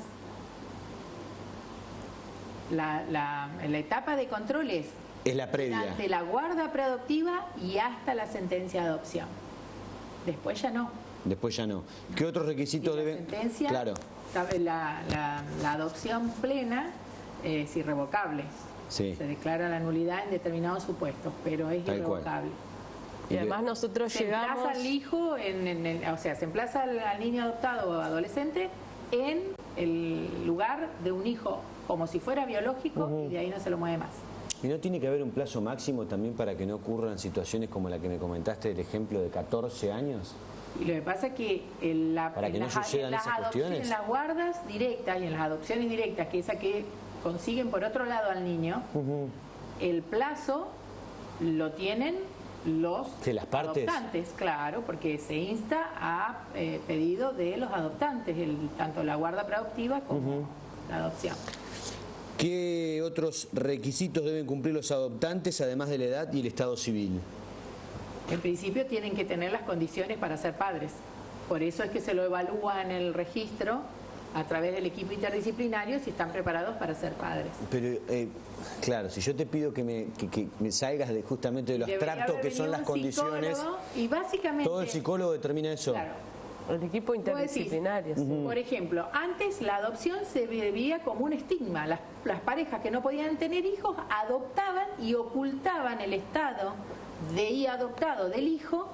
La etapa de control es la previa. Ante la guarda preadoptiva y hasta la sentencia de adopción. Después ya no. Después ya no. ¿Qué otros requisitos deben? Sentencia, claro. La adopción plena es irrevocable. Sí. Se declara la nulidad en determinados supuestos, pero es irrevocable. Y además nosotros llegamos... Se emplaza al hijo, o sea, se emplaza al niño adoptado o adolescente en el lugar de un hijo, como si fuera biológico, y de ahí no se lo mueve más. ¿Y no tiene que haber un plazo máximo también para que no ocurran situaciones como la que me comentaste, el ejemplo de 14 años? Y lo que pasa es que para que no sucedan esas cuestiones. En las guardas directas y en las adopciones directas, que es esa que consiguen por otro lado al niño, el plazo lo tienen los las partes. adoptantes, claro, porque se insta a pedido de los adoptantes, tanto la guarda preadoptiva como la adopción. ¿Qué otros requisitos deben cumplir los adoptantes, además de la edad y el estado civil? En principio tienen que tener las condiciones para ser padres. Por eso es que se lo evalúa en el registro a través del equipo interdisciplinario si están preparados para ser padres. Pero, claro, si yo te pido que me salgas justamente de lo abstracto que son las condiciones, y básicamente todo el psicólogo determina eso. Claro. El equipo interdisciplinario. Por ejemplo, antes la adopción se veía como un estigma. Las parejas que no podían tener hijos adoptaban y ocultaban el estado de adoptado del hijo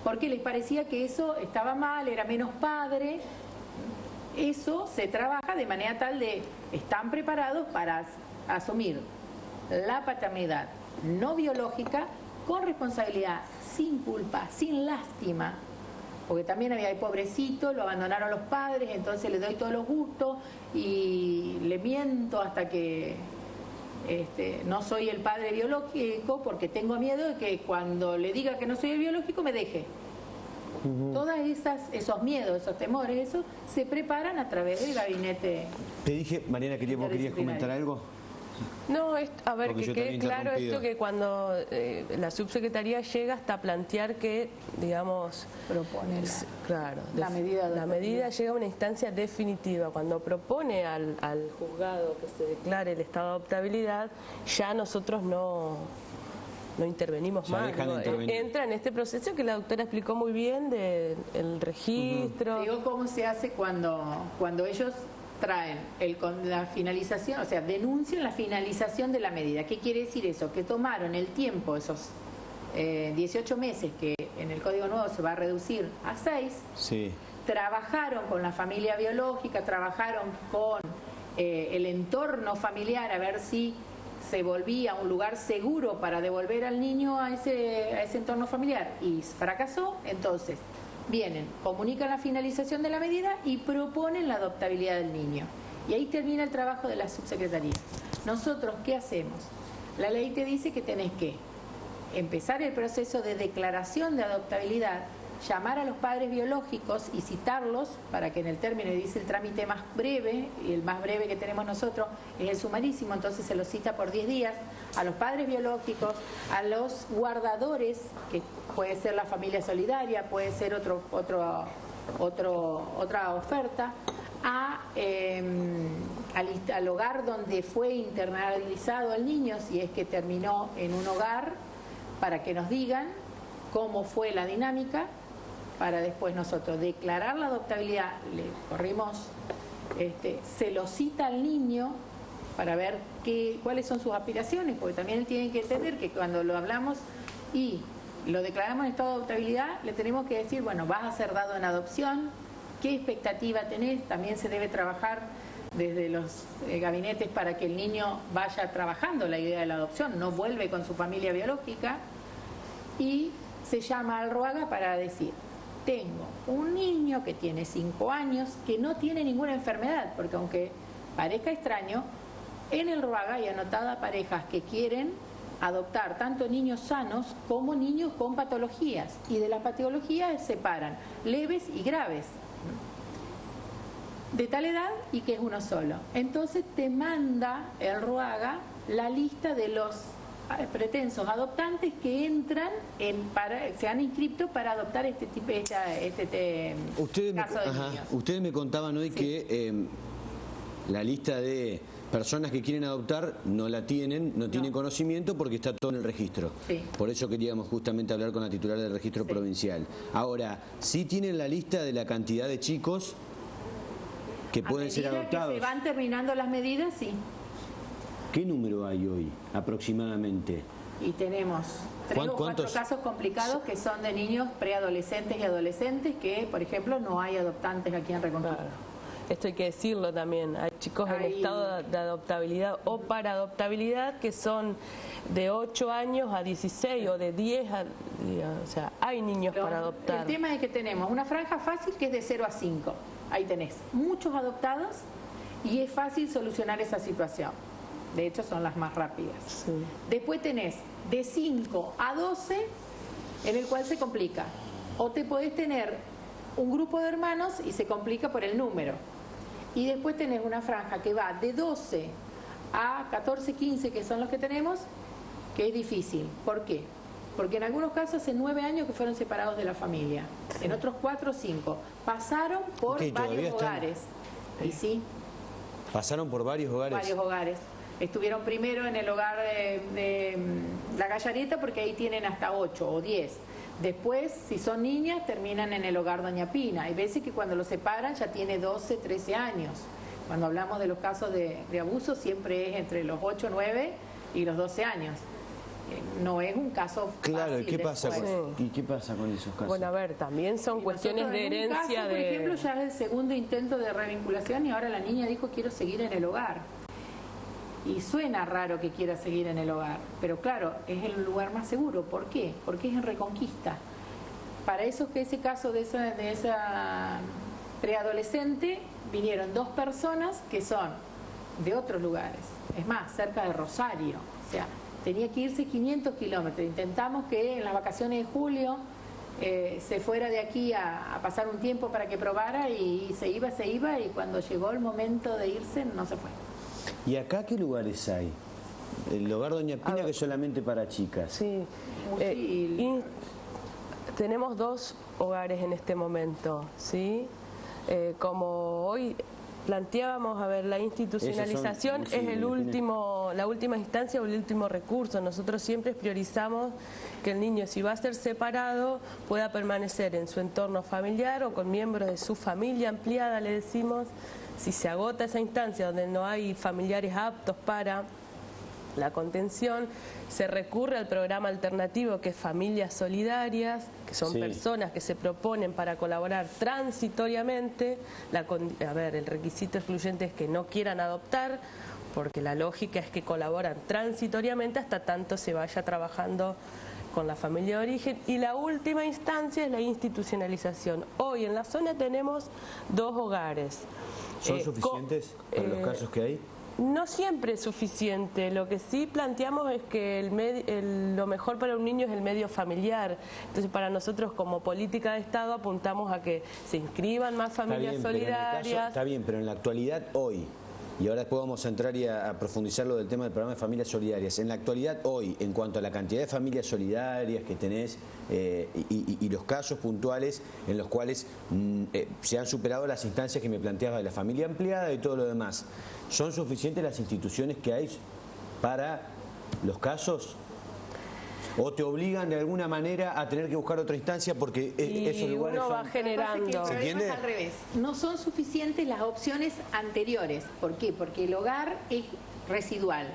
porque les parecía que eso estaba mal, era menos padre. Eso se trabaja de manera tal de están preparados para asumir la paternidad no biológica con responsabilidad, sin culpa, sin lástima. Porque también había el pobrecito, lo abandonaron los padres, entonces le doy todos los gustos y le miento hasta que no soy el padre biológico porque tengo miedo de que cuando le diga que no soy el biológico me deje. Todas esos miedos, esos temores, eso se preparan a través del gabinete. Te dije, Mariana, que vos querías comentar algo. No, a ver, que quede claro esto, que cuando la subsecretaría llega hasta plantear que, digamos, propone la medida llega a una instancia definitiva. Cuando propone al juzgado que se declare el estado de adoptabilidad, ya nosotros no intervenimos más. Entra en este proceso que la doctora explicó muy bien del registro. Digo, ¿cómo se hace cuando ellos traen la finalización, o sea, denuncian la finalización de la medida? ¿Qué quiere decir eso? Que tomaron el tiempo, esos 18 meses que en el Código Nuevo se va a reducir a 6, trabajaron con la familia biológica, trabajaron con el entorno familiar a ver si se volvía un lugar seguro para devolver al niño a ese entorno familiar y fracasó. Entonces vienen, comunican la finalización de la medida y proponen la adoptabilidad del niño. Y ahí termina el trabajo de la subsecretaría. Nosotros, ¿qué hacemos? La ley te dice que tenés que empezar el proceso de declaración de adoptabilidad llamar a los padres biológicos y citarlos para que en el término, dice el trámite más breve, y el más breve que tenemos nosotros es el sumarísimo, entonces se los cita por 10 días, a los padres biológicos, a los guardadores, que puede ser la familia solidaria, puede ser otra oferta, al hogar donde fue internalizado el niño, si es que terminó en un hogar, para que nos digan cómo fue la dinámica, para después nosotros declarar la adoptabilidad. Le corrimos, se lo cita al niño para ver cuáles son sus aspiraciones, porque también él tiene que entender que cuando lo hablamos y lo declaramos en estado de adoptabilidad, le tenemos que decir, bueno, vas a ser dado en adopción, qué expectativa tenés. También se debe trabajar desde los gabinetes para que el niño vaya trabajando la idea de la adopción, no vuelve con su familia biológica, y se llama al RUAGA para decir, tengo un niño que tiene 5 años, que no tiene ninguna enfermedad, porque aunque parezca extraño, en el RUAGA hay anotada parejas que quieren adoptar tanto niños sanos como niños con patologías, y de las patologías se separan leves y graves, de tal edad y que es uno solo. Entonces te manda el RUAGA la lista de los pretensos adoptantes que entran se han inscrito para adoptar este caso de niños. Ustedes me contaban hoy que la lista de personas que quieren adoptar no la tienen, no tienen conocimiento porque está todo en el registro. Sí. Por eso queríamos justamente hablar con la titular del registro provincial. Ahora, ¿sí tienen la lista de la cantidad de chicos que pueden ser adoptados? Que se van terminando las medidas, sí. ¿Qué número hay hoy aproximadamente? Y tenemos 3 o 4 casos complicados que son de niños preadolescentes y adolescentes que, por ejemplo, no hay adoptantes aquí en Reconquista. Claro. Esto hay que decirlo también. Hay chicos en estado de adoptabilidad o para adoptabilidad que son de 8 años a 16 o de 10 a... O sea, hay niños para adoptar. El tema es que tenemos una franja fácil que es de 0 a 5. Ahí tenés muchos adoptados y es fácil solucionar esa situación. De hecho, son las más rápidas. Sí. Después tenés de 5 a 12, en el cual se complica. O te podés tener un grupo de hermanos y se complica por el número. Y después tenés una franja que va de 12 a 14, 15, que son los que tenemos, que es difícil. ¿Por qué? Porque en algunos casos hace 9 años que fueron separados de la familia. En otros 4 o 5. Pasaron por varios hogares. ¿Y sí? ¿Pasaron por varios hogares? Varios hogares. Estuvieron primero en el hogar de La Gallareta, porque ahí tienen hasta 8 o 10. Después, si son niñas, terminan en el hogar Doña Pina. Hay veces que cuando los separan ya tiene 12, 13 años. Cuando hablamos de los casos de abuso, siempre es entre los 8, 9 y los 12 años. No es un caso fácil. Claro, ¿y qué pasa con esos casos? Bueno, a ver, también son cuestiones de herencia. Caso, por ejemplo, ya es el segundo intento de revinculación y ahora la niña dijo quiero seguir en el hogar. Y suena raro que quiera seguir en el hogar, pero claro, es el lugar más seguro. ¿Por qué? Porque es en Reconquista. Para eso, que ese caso de esa preadolescente, vinieron 2 personas que son de otros lugares. Es más, cerca de Rosario. O sea, tenía que irse 500 kilómetros. Intentamos que en las vacaciones de julio se fuera de aquí a pasar un tiempo para que probara y se iba, y cuando llegó el momento de irse, no se fue. ¿Y acá qué lugares hay? El hogar Doña Pina, que es solamente para chicas. Sí, tenemos 2 hogares en este momento, ¿sí? Como hoy planteábamos, a ver, la institucionalización es la última instancia o el último recurso. Nosotros siempre priorizamos que el niño, si va a ser separado, pueda permanecer en su entorno familiar o con miembros de su familia ampliada, le decimos. Si se agota esa instancia donde no hay familiares aptos para la contención, se recurre al programa alternativo que es Familias Solidarias, que son personas que se proponen para colaborar transitoriamente. El requisito excluyente es que no quieran adoptar, porque la lógica es que colaboran transitoriamente hasta tanto se vaya trabajando con la familia de origen. Y la última instancia es la institucionalización. Hoy en la zona tenemos 2 hogares. ¿Son suficientes para los casos que hay? No siempre es suficiente. Lo que sí planteamos es que lo mejor para un niño es el medio familiar. Entonces, para nosotros como política de Estado apuntamos a que se inscriban más familias solidarias. Está bien, pero en la actualidad hoy, y ahora después vamos a entrar y a profundizar lo del tema del programa de familias solidarias. En la actualidad hoy, en cuanto a la cantidad de familias solidarias que tenés y los casos puntuales en los cuales se han superado las instancias que me planteaba de la familia ampliada y todo lo demás, ¿son suficientes las instituciones que hay para los casos? ¿O te obligan de alguna manera a tener que buscar otra instancia porque esos lugares uno va generando? ¿Se entiende? Al revés, no son suficientes las opciones anteriores. ¿Por qué? Porque el hogar es residual.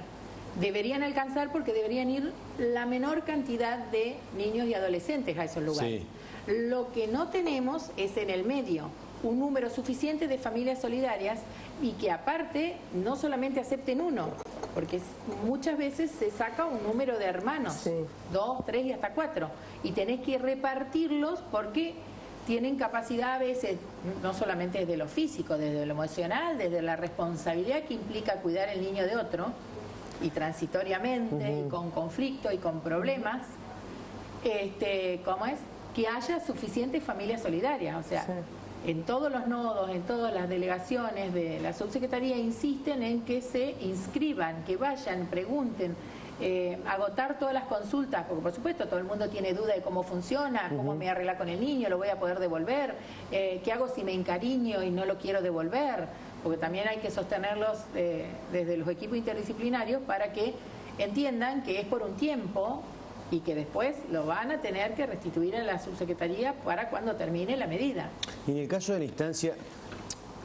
Deberían alcanzar porque deberían ir la menor cantidad de niños y adolescentes a esos lugares. Sí. Lo que no tenemos es en el medio un número suficiente de familias solidarias y que aparte no solamente acepten uno, porque muchas veces se saca un número de hermanos, sí, 2, 3 y hasta 4, y tenés que repartirlos porque tienen capacidad a veces, no solamente desde lo físico, desde lo emocional, desde la responsabilidad que implica cuidar el niño de otro, y transitoriamente, y con conflicto y con problemas, ¿cómo es? Que haya suficientes familias solidarias, o sea, sí, en todos los nodos, en todas las delegaciones de la subsecretaría insisten en que se inscriban, que vayan, pregunten, agotar todas las consultas, porque por supuesto todo el mundo tiene duda de cómo funciona, cómo me arregla con el niño, lo voy a poder devolver, qué hago si me encariño y no lo quiero devolver, porque también hay que sostenerlos desde los equipos interdisciplinarios para que entiendan que es por un tiempo y que después lo van a tener que restituir a la subsecretaría para cuando termine la medida. Y en el caso de la instancia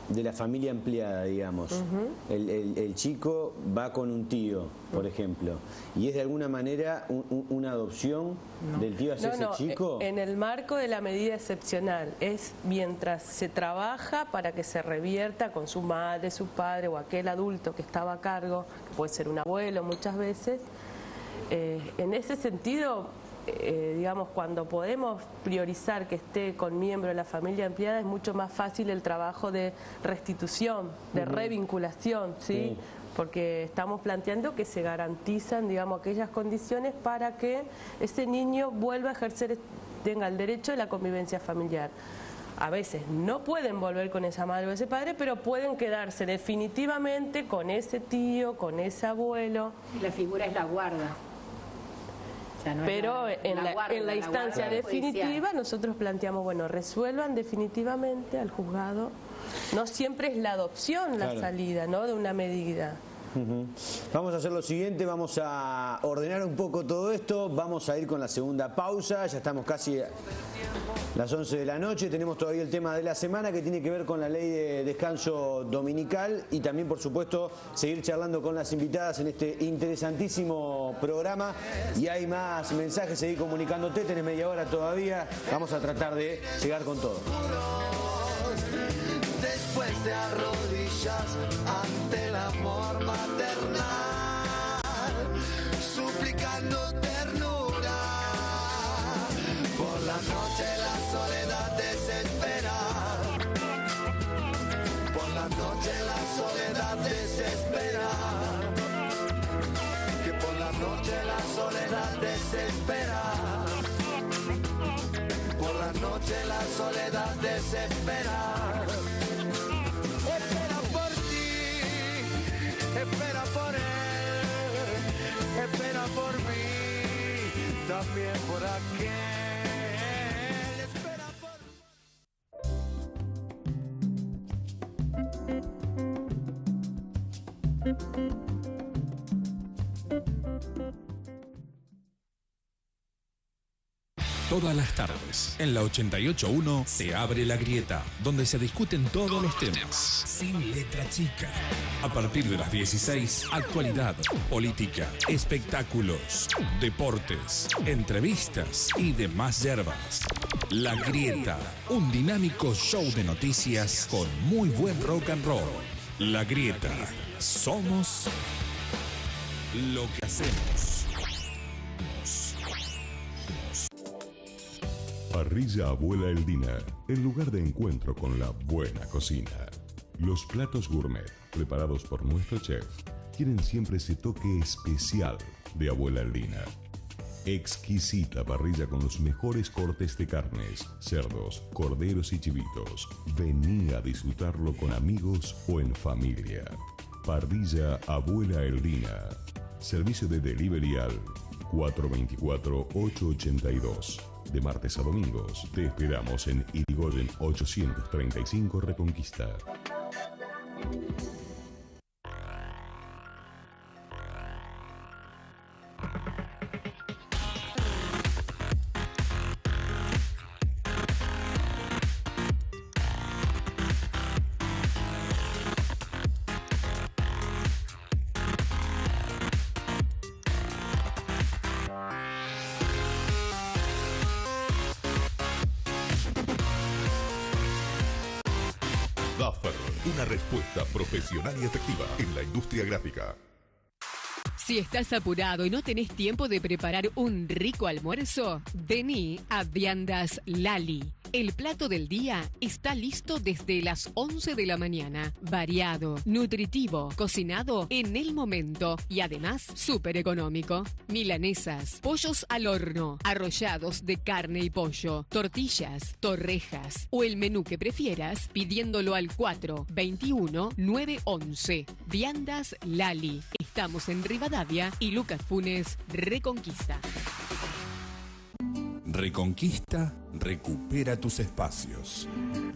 de la familia ampliada, digamos, el chico va con un tío, por ejemplo, y es de alguna manera una adopción del tío hacia ese chico. En el marco de la medida excepcional, es mientras se trabaja para que se revierta con su madre, su padre o aquel adulto que estaba a cargo, que puede ser un abuelo muchas veces. En ese sentido, digamos, cuando podemos priorizar que esté con miembro de la familia ampliada, es mucho más fácil el trabajo de restitución, de revinculación, ¿sí? Porque estamos planteando que se garantizan, digamos, aquellas condiciones para que ese niño vuelva a ejercer, tenga el derecho de la convivencia familiar. A veces no pueden volver con esa madre o ese padre, pero pueden quedarse definitivamente con ese tío, con ese abuelo. Y la figura es la guarda. No, pero en la instancia definitiva judicial, nosotros planteamos, bueno, resuelvan definitivamente al juzgado. No siempre es la adopción la salida, ¿no?, de una medida. Vamos a hacer lo siguiente, vamos a ordenar un poco todo esto, vamos a ir con la segunda pausa, ya estamos casi a las 11 de la noche, tenemos todavía el tema de la semana que tiene que ver con la ley de descanso dominical y también, por supuesto, seguir charlando con las invitadas en este interesantísimo programa. Y hay más mensajes, seguir comunicándote, tenés media hora todavía, vamos a tratar de llegar con todo. Después te arrodillas ante el amor maternal, suplicando ternura. Por la noche la soledad desespera. Por la noche la soledad desespera. Que por la noche la soledad desespera. Por la noche la soledad desespera. Espera por él, espera por mí, también por aquel, espera por... Todas las tardes, en la 88.1, se abre La Grieta, donde se discuten todos los temas, sin letra chica. A partir de las 16, actualidad, política, espectáculos, deportes, entrevistas y demás yerbas. La Grieta, un dinámico show de noticias con muy buen rock and roll. La Grieta, somos lo que hacemos. Parrilla Abuela Eldina, el lugar de encuentro con la buena cocina. Los platos gourmet, preparados por nuestro chef, tienen siempre ese toque especial de Abuela Aldina. Exquisita parrilla con los mejores cortes de carnes, cerdos, corderos y chivitos. Vení a disfrutarlo con amigos o en familia. Parrilla Abuela Aldina. Servicio de delivery al 424-882. De martes a domingos te esperamos en Irigoyen 835 Reconquista. Duffer, una respuesta profesional y efectiva en la industria gráfica. Si estás apurado y no tenés tiempo de preparar un rico almuerzo, vení a Viandas Lali. El plato del día está listo desde las 11 de la mañana. Variado, nutritivo, cocinado en el momento y además súper económico. Milanesas, pollos al horno, arrollados de carne y pollo, tortillas, torrejas o el menú que prefieras pidiéndolo al 421-911. Viandas Lali. Estamos en Rivadavia y Lucas Funes, Reconquista. Reconquista recupera tus espacios.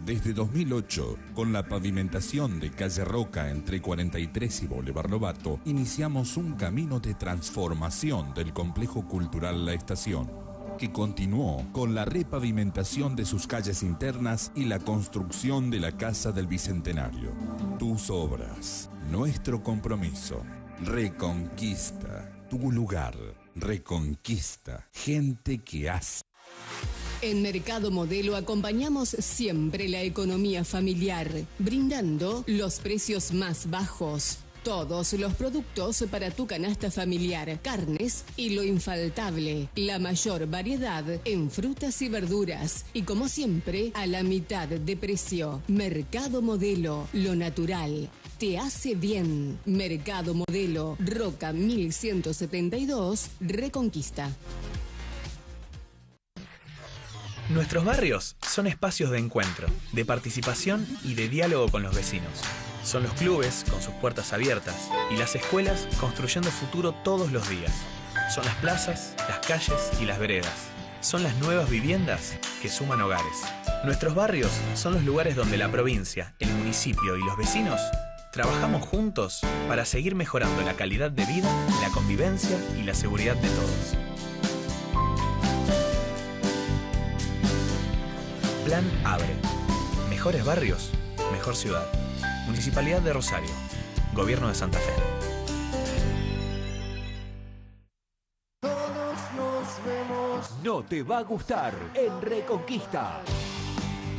Desde 2008, con la pavimentación de Calle Roca entre 43 y Boulevard Lobato, iniciamos un camino de transformación del complejo cultural La Estación, que continuó con la repavimentación de sus calles internas y la construcción de la Casa del Bicentenario. Tus obras, nuestro compromiso. Reconquista, tu lugar. Reconquista, gente que hace. En Mercado Modelo acompañamos siempre la economía familiar, brindando los precios más bajos. Todos los productos para tu canasta familiar, carnes y lo infaltable, la mayor variedad en frutas y verduras y como siempre a la mitad de precio. Mercado Modelo, lo natural te hace bien. Mercado Modelo, Roca 1172, Reconquista. Nuestros barrios son espacios de encuentro, de participación y de diálogo con los vecinos. Son los clubes con sus puertas abiertas y las escuelas construyendo futuro todos los días. Son las plazas, las calles y las veredas. Son las nuevas viviendas que suman hogares. Nuestros barrios son los lugares donde la provincia, el municipio y los vecinos trabajamos juntos para seguir mejorando la calidad de vida, la convivencia y la seguridad de todos. Plan Abre. Mejores barrios, mejor ciudad. Municipalidad de Rosario. Gobierno de Santa Fe. Todos nos vemos. No te va a gustar en Reconquista.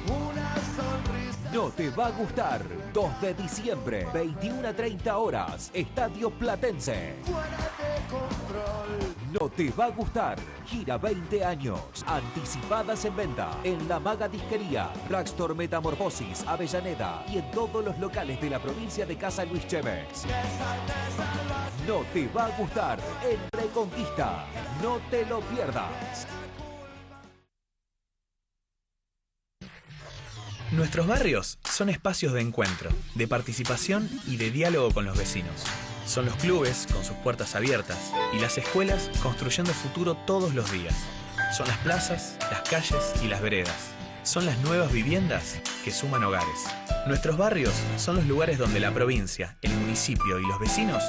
Una sonrisa. No te va a gustar. 2 de diciembre, 21:30 horas. Estadio Platense. Fuera de control. No te va a gustar. Gira 20 años. Anticipadas en venta. En La Maga Disquería, Raxtor Metamorfosis, Avellaneda y en todos los locales de la provincia de Casa Luis Chévez. No te va a gustar en Reconquista. No te lo pierdas. Nuestros barrios son espacios de encuentro, de participación y de diálogo con los vecinos. Son los clubes con sus puertas abiertas y las escuelas construyendo futuro todos los días. Son las plazas, las calles y las veredas. Son las nuevas viviendas que suman hogares. Nuestros barrios son los lugares donde la provincia, el municipio y los vecinos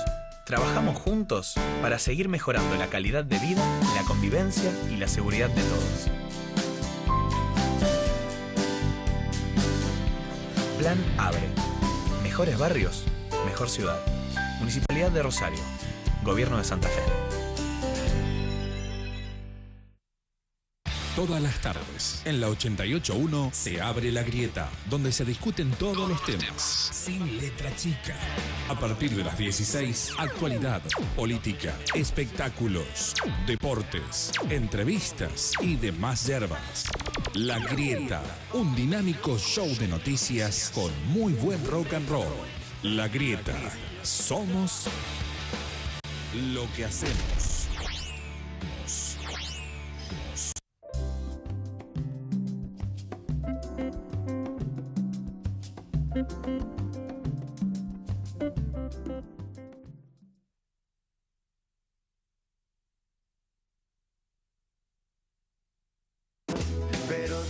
trabajamos juntos para seguir mejorando la calidad de vida, la convivencia y la seguridad de todos. Plan Abre. Mejores barrios, mejor ciudad. Municipalidad de Rosario. Gobierno de Santa Fe. Todas las tardes, en la 88.1 se abre la grieta, donde se discuten todos los temas, sin letra chica. A partir de las 16, actualidad, política, espectáculos, deportes, entrevistas y demás yerbas. La Grieta, un dinámico show de noticias con muy buen rock and roll. La Grieta, somos lo que hacemos.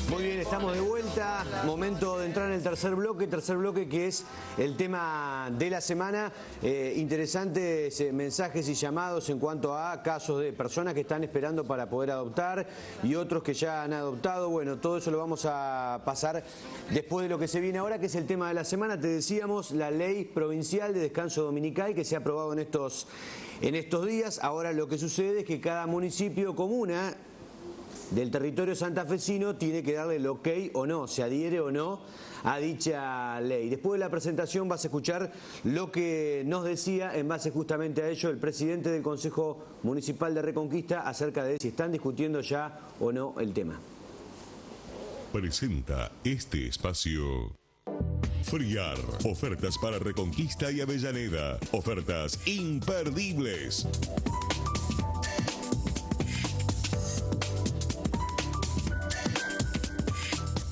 Muy bien, estamos de vuelta. Momento de entrar en el tercer bloque que es el tema de la semana. Interesantes mensajes y llamados en cuanto a casos de personas que están esperando para poder adoptar y otros que ya han adoptado. Bueno, todo eso lo vamos a pasar después de lo que se viene ahora, que es el tema de la semana. Te decíamos, la ley provincial de descanso dominical que se ha aprobado en estos días. Ahora lo que sucede es que cada municipio o comuna del territorio santafesino tiene que darle el ok o no, se adhiere o no a dicha ley. Después de la presentación vas a escuchar lo que nos decía en base justamente a ello el presidente del Consejo Municipal de Reconquista acerca de si están discutiendo ya o no el tema. Presenta este espacio Friar, ofertas para Reconquista y Avellaneda, ofertas imperdibles.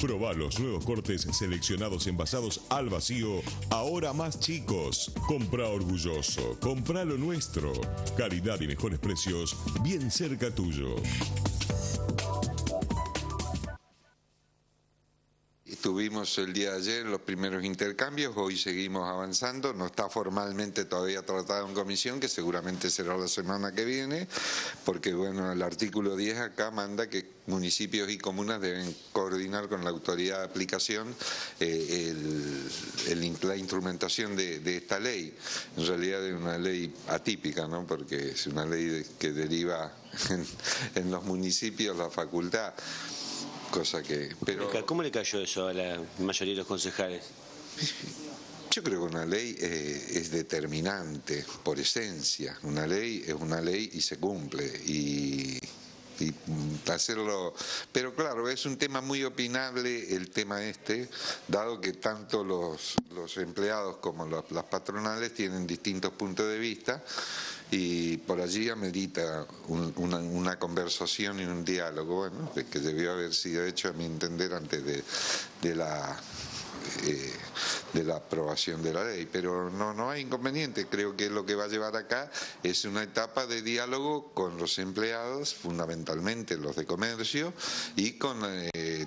Probá los nuevos cortes seleccionados envasados al vacío, ahora más chicos. Comprá orgulloso, comprá lo nuestro. Calidad y mejores precios, bien cerca tuyo. Tuvimos el día de ayer los primeros intercambios, hoy seguimos avanzando, no está formalmente todavía tratado en comisión, que seguramente será la semana que viene, porque bueno, el artículo 10 acá manda que municipios y comunas deben coordinar con la autoridad de aplicación la instrumentación de esta ley. En realidad es una ley atípica, ¿no? Porque es una ley que deriva en los municipios la facultad. Cosa que, pero ¿cómo le cayó eso a la mayoría de los concejales? Yo creo que una ley es determinante por esencia. Una ley es una ley y se cumple. Y hacerlo, pero claro, es un tema muy opinable el tema dado que tanto los empleados como las patronales tienen distintos puntos de vista y por allí amerita una conversación y un diálogo, bueno, que debió haber sido hecho a mi entender antes de la aprobación de la ley, pero no hay inconveniente. Creo que lo que va a llevar acá es una etapa de diálogo con los empleados, fundamentalmente los de comercio, y con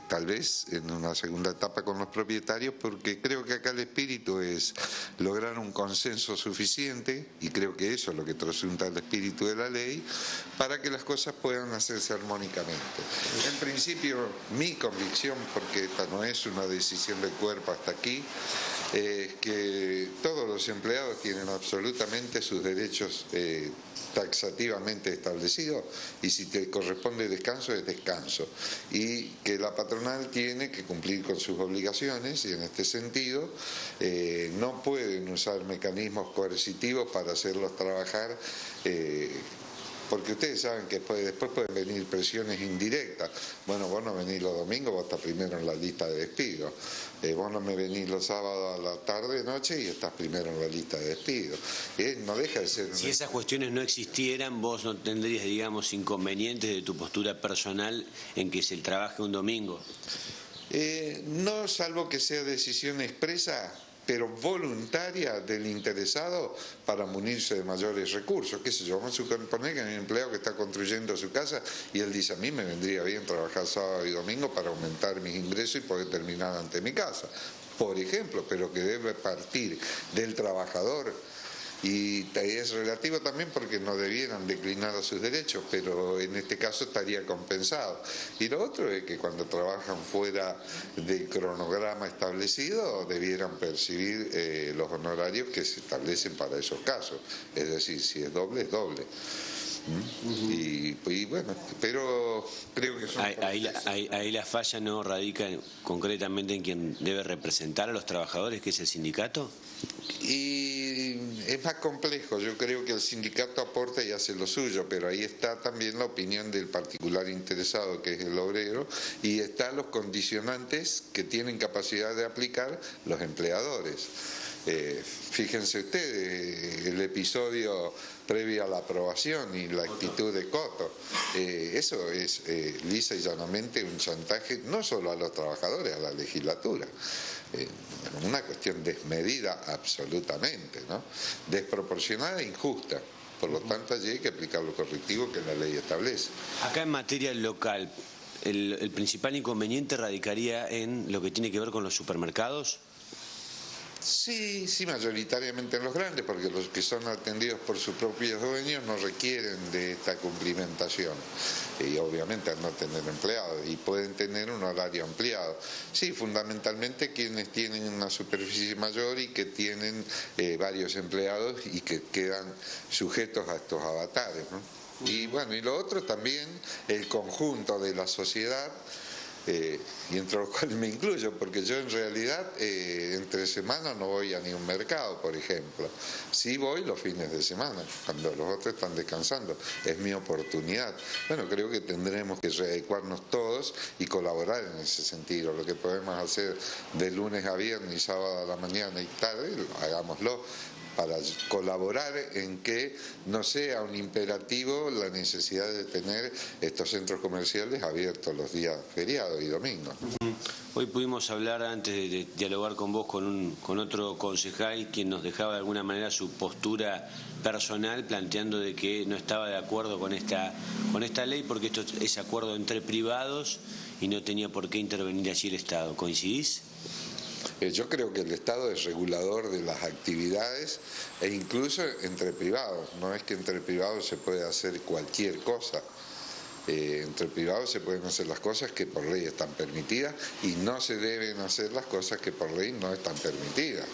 tal vez en una segunda etapa con los propietarios, porque creo que acá el espíritu es lograr un consenso suficiente, y creo que eso es lo que trasunta el espíritu de la ley, para que las cosas puedan hacerse armónicamente. En principio, mi convicción, porque esta no es una decisión del cuerpo hasta aquí, que todos los empleados tienen absolutamente sus derechos taxativamente establecidos, y si te corresponde descanso es descanso, y que la patronal tiene que cumplir con sus obligaciones, y en este sentido no pueden usar mecanismos coercitivos para hacerlos trabajar, porque ustedes saben que después pueden venir presiones indirectas. Bueno, vos no venís los domingos, vos estás primero en la lista de despido. Vos no me venís los sábados a la tarde, noche, y estás primero en la lista de despido. No deja de ser... Si esas cuestiones no existieran, vos no tendrías, digamos, inconvenientes de tu postura personal en que se trabaje un domingo. No, salvo que sea decisión expresa, pero voluntaria del interesado para munirse de mayores recursos. ¿Qué sé yo? Vamos a suponer que hay un empleado que está construyendo su casa y él dice: a mí me vendría bien trabajar sábado y domingo para aumentar mis ingresos y poder terminar ante mi casa, por ejemplo, pero que debe partir del trabajador. Y es relativo también porque no debieran declinar a sus derechos, pero en este caso estaría compensado. Y lo otro es que cuando trabajan fuera del cronograma establecido debieran percibir los honorarios que se establecen para esos casos. Es decir, si es doble, es doble. Y bueno, pero creo que son... Ahí la falla no radica concretamente en quien debe representar a los trabajadores, que es el sindicato. Y es más complejo, yo creo que el sindicato aporta y hace lo suyo, pero ahí está también la opinión del particular interesado, que es el obrero, y están los condicionantes que tienen capacidad de aplicar los empleadores. Fíjense ustedes el episodio previo a la aprobación y la actitud de Coto. Eso es lisa y llanamente un chantaje no solo a los trabajadores, a la legislatura. Una cuestión desmedida absolutamente, ¿no? Desproporcionada e injusta. Por lo tanto, allí hay que aplicar lo correctivo que la ley establece. Acá en materia local, el principal inconveniente radicaría en lo que tiene que ver con los supermercados. Sí, mayoritariamente en los grandes, porque los que son atendidos por sus propios dueños no requieren de esta cumplimentación. Y obviamente al no tener empleados, y pueden tener un horario ampliado. Sí, fundamentalmente quienes tienen una superficie mayor y que tienen varios empleados y que quedan sujetos a estos avatares, ¿no? Y bueno, y lo otro también, el conjunto de la sociedad, y entre los cuales me incluyo, porque yo en realidad entre semana no voy a ningún mercado, por ejemplo. Sí voy los fines de semana, cuando los otros están descansando. Es mi oportunidad. Bueno, creo que tendremos que readecuarnos todos y colaborar en ese sentido. Lo que podemos hacer de lunes a viernes y sábado a la mañana y tarde, hagámoslo, para colaborar en que no sea un imperativo la necesidad de tener estos centros comerciales abiertos los días feriados y domingos. Hoy pudimos hablar, antes de dialogar con vos, con otro concejal, quien nos dejaba de alguna manera su postura personal, planteando de que no estaba de acuerdo con esta ley, porque esto es acuerdo entre privados y no tenía por qué intervenir allí el Estado. ¿Coincidís? Yo creo que el Estado es regulador de las actividades e incluso entre privados. No es que entre privados se puede hacer cualquier cosa. Entre privados se pueden hacer las cosas que por ley están permitidas y no se deben hacer las cosas que por ley no están permitidas.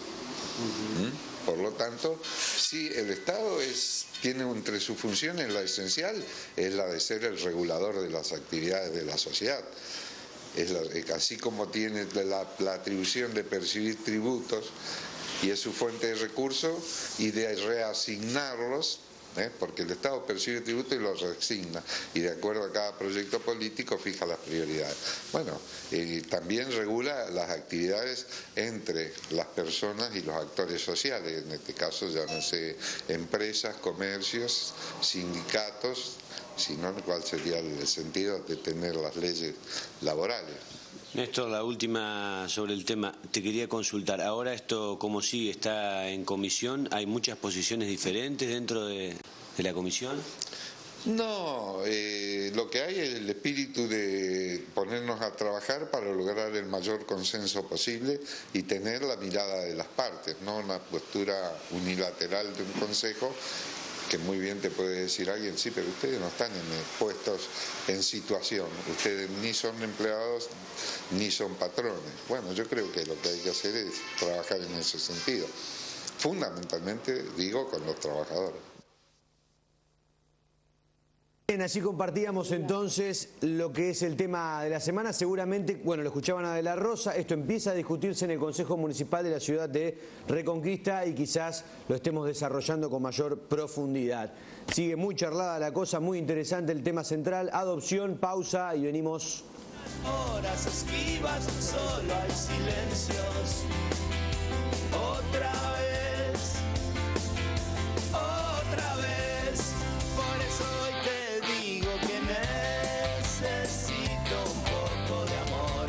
Por lo tanto, sí, el Estado tiene entre sus funciones la esencial, es la de ser el regulador de las actividades de la sociedad. Así como tiene la atribución de percibir tributos y es su fuente de recursos y de reasignarlos, porque el Estado percibe tributos y los reasigna y de acuerdo a cada proyecto político fija las prioridades. Bueno, también regula las actividades entre las personas y los actores sociales, en este caso llámense empresas, comercios, sindicatos, sino cuál sería el sentido de tener las leyes laborales. Néstor, la última sobre el tema, te quería consultar, ahora esto como sigue, está en comisión, ¿hay muchas posiciones diferentes dentro de la comisión? No, lo que hay es el espíritu de ponernos a trabajar para lograr el mayor consenso posible y tener la mirada de las partes, no una postura unilateral de un consejo, que muy bien te puede decir alguien, sí, pero ustedes no están puestos en situación, ustedes ni son empleados ni son patrones. Bueno, yo creo que lo que hay que hacer es trabajar en ese sentido, fundamentalmente, digo, con los trabajadores. Bien, así compartíamos entonces lo que es el tema de la semana. Seguramente, bueno, lo escuchaban a De la Rosa, esto empieza a discutirse en el Consejo Municipal de la ciudad de Reconquista y quizás lo estemos desarrollando con mayor profundidad. Sigue muy charlada la cosa, muy interesante el tema central. Adopción, pausa y venimos. Horas esquivas, solo hay silencios. Otra vez, otra vez. Por eso hoy te digo que necesito un poco de amor.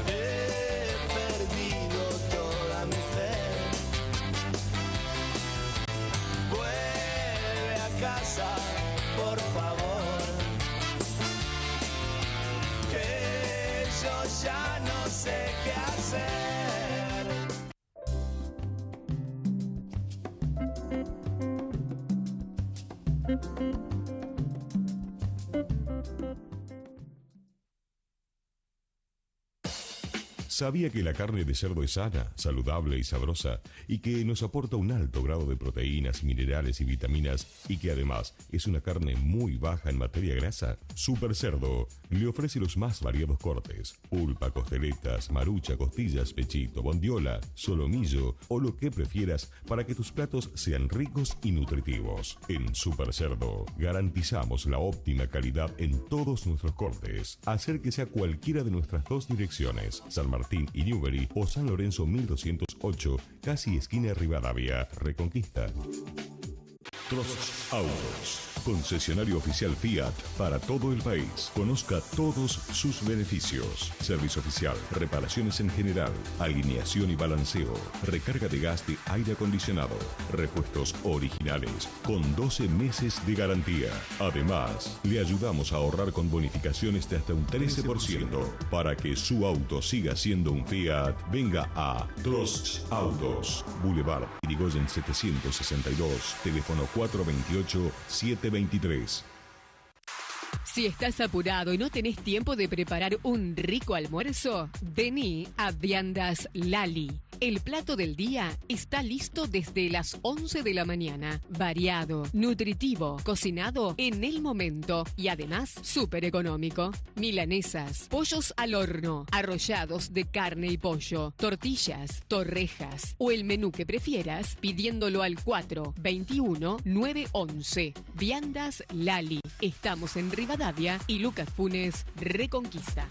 He perdido toda mi fe. Vuelve a casa, por favor. Que yo ya no sé qué hacer. ¿Sabía que la carne de cerdo es sana, saludable y sabrosa? Y que nos aporta un alto grado de proteínas, minerales y vitaminas, y que además es una carne muy baja en materia grasa. Super Cerdo le ofrece los más variados cortes: pulpa, costeletas, marucha, costillas, pechito, bondiola, solomillo o lo que prefieras para que tus platos sean ricos y nutritivos. En Super Cerdo garantizamos la óptima calidad en todos nuestros cortes. Acérquese a cualquiera de nuestras dos direcciones, San Martín y Newbery, o San Lorenzo 1208, casi esquina Rivadavia, Reconquista. Trost Autos, concesionario oficial Fiat para todo el país. Conozca todos sus beneficios: servicio oficial, reparaciones en general, alineación y balanceo, recarga de gas de aire acondicionado, repuestos originales con 12 meses de garantía. Además, le ayudamos a ahorrar con bonificaciones de hasta un 13%. Para que su auto siga siendo un Fiat, venga a Trost Autos, Boulevard Irigoyen 762, teléfono 428-723. Si estás apurado y no tenés tiempo de preparar un rico almuerzo, vení a Viandas Lali. El plato del día está listo desde las 11 de la mañana. Variado, nutritivo, cocinado en el momento y además súper económico. Milanesas, pollos al horno, arrollados de carne y pollo, tortillas, torrejas o el menú que prefieras pidiéndolo al 421-911. Viandas Lali. Estamos en Rivadavia y Lucas Funes, Reconquista.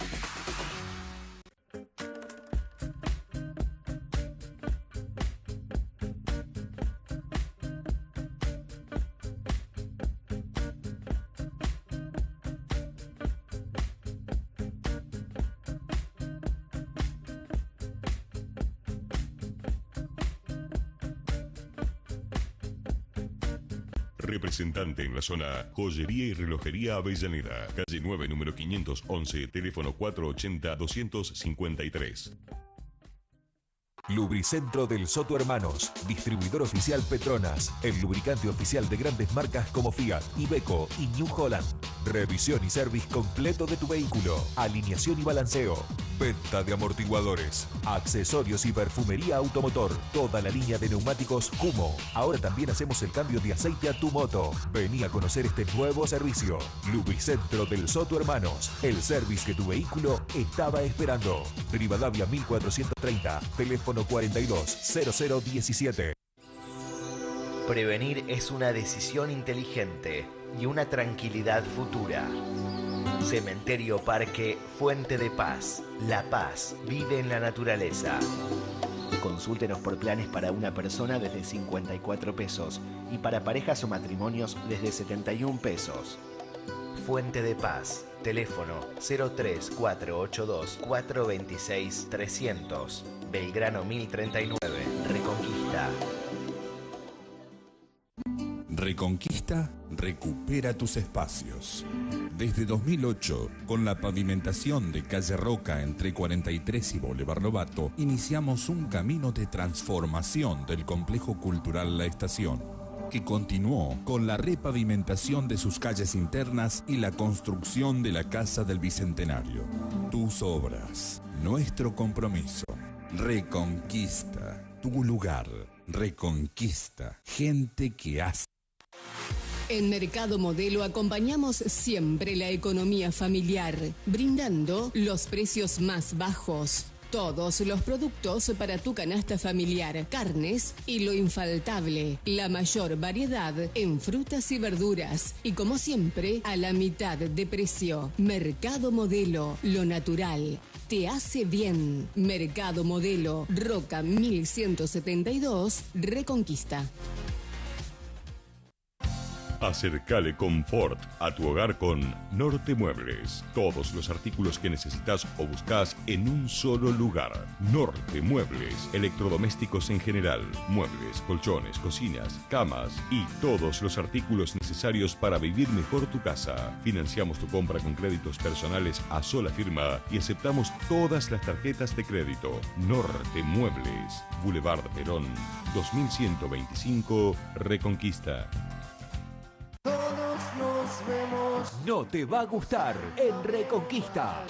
Representante en la zona Joyería y Relojería Avellaneda, calle 9, número 511, teléfono 480-253. Lubricentro del Soto Hermanos, distribuidor oficial Petronas, el lubricante oficial de grandes marcas como Fiat, Iveco y New Holland. Revisión y service completo de tu vehículo, alineación y balanceo, venta de amortiguadores, accesorios y perfumería automotor, toda la línea de neumáticos Kumo. Ahora también hacemos el cambio de aceite a tu moto. Vení a conocer este nuevo servicio. Lubricentro del Soto Hermanos, el service que tu vehículo estaba esperando. Rivadavia 1430, teléfono 420017. Prevenir es una decisión inteligente y una tranquilidad futura. Cementerio Parque Fuente de Paz. La paz vive en la naturaleza. Consúltenos por planes para una persona desde 54 pesos y para parejas o matrimonios desde 71 pesos. Fuente de Paz. Teléfono 03482 426 300. Belgrano 1039. Reconquista. Reconquista recupera tus espacios. Desde 2008, con la pavimentación de calle Roca entre 43 y Boulevard Lobato, iniciamos un camino de transformación del complejo cultural La Estación, que continuó con la repavimentación de sus calles internas y la construcción de la Casa del Bicentenario. Tus obras, nuestro compromiso. Reconquista, tu lugar. Reconquista, gente que hace. En Mercado Modelo acompañamos siempre la economía familiar, brindando los precios más bajos. Todos los productos para tu canasta familiar, carnes y lo infaltable, la mayor variedad en frutas y verduras. Y como siempre, a la mitad de precio. Mercado Modelo, lo natural te hace bien. Mercado Modelo, Roca 1172, Reconquista. Acercale confort a tu hogar con Norte Muebles. Todos los artículos que necesitas o buscas en un solo lugar. Norte Muebles. Electrodomésticos en general. Muebles, colchones, cocinas, camas y todos los artículos necesarios para vivir mejor tu casa. Financiamos tu compra con créditos personales a sola firma y aceptamos todas las tarjetas de crédito. Norte Muebles. Boulevard Perón 2125, Reconquista. Todos nos vemos. No te va a gustar en Reconquista.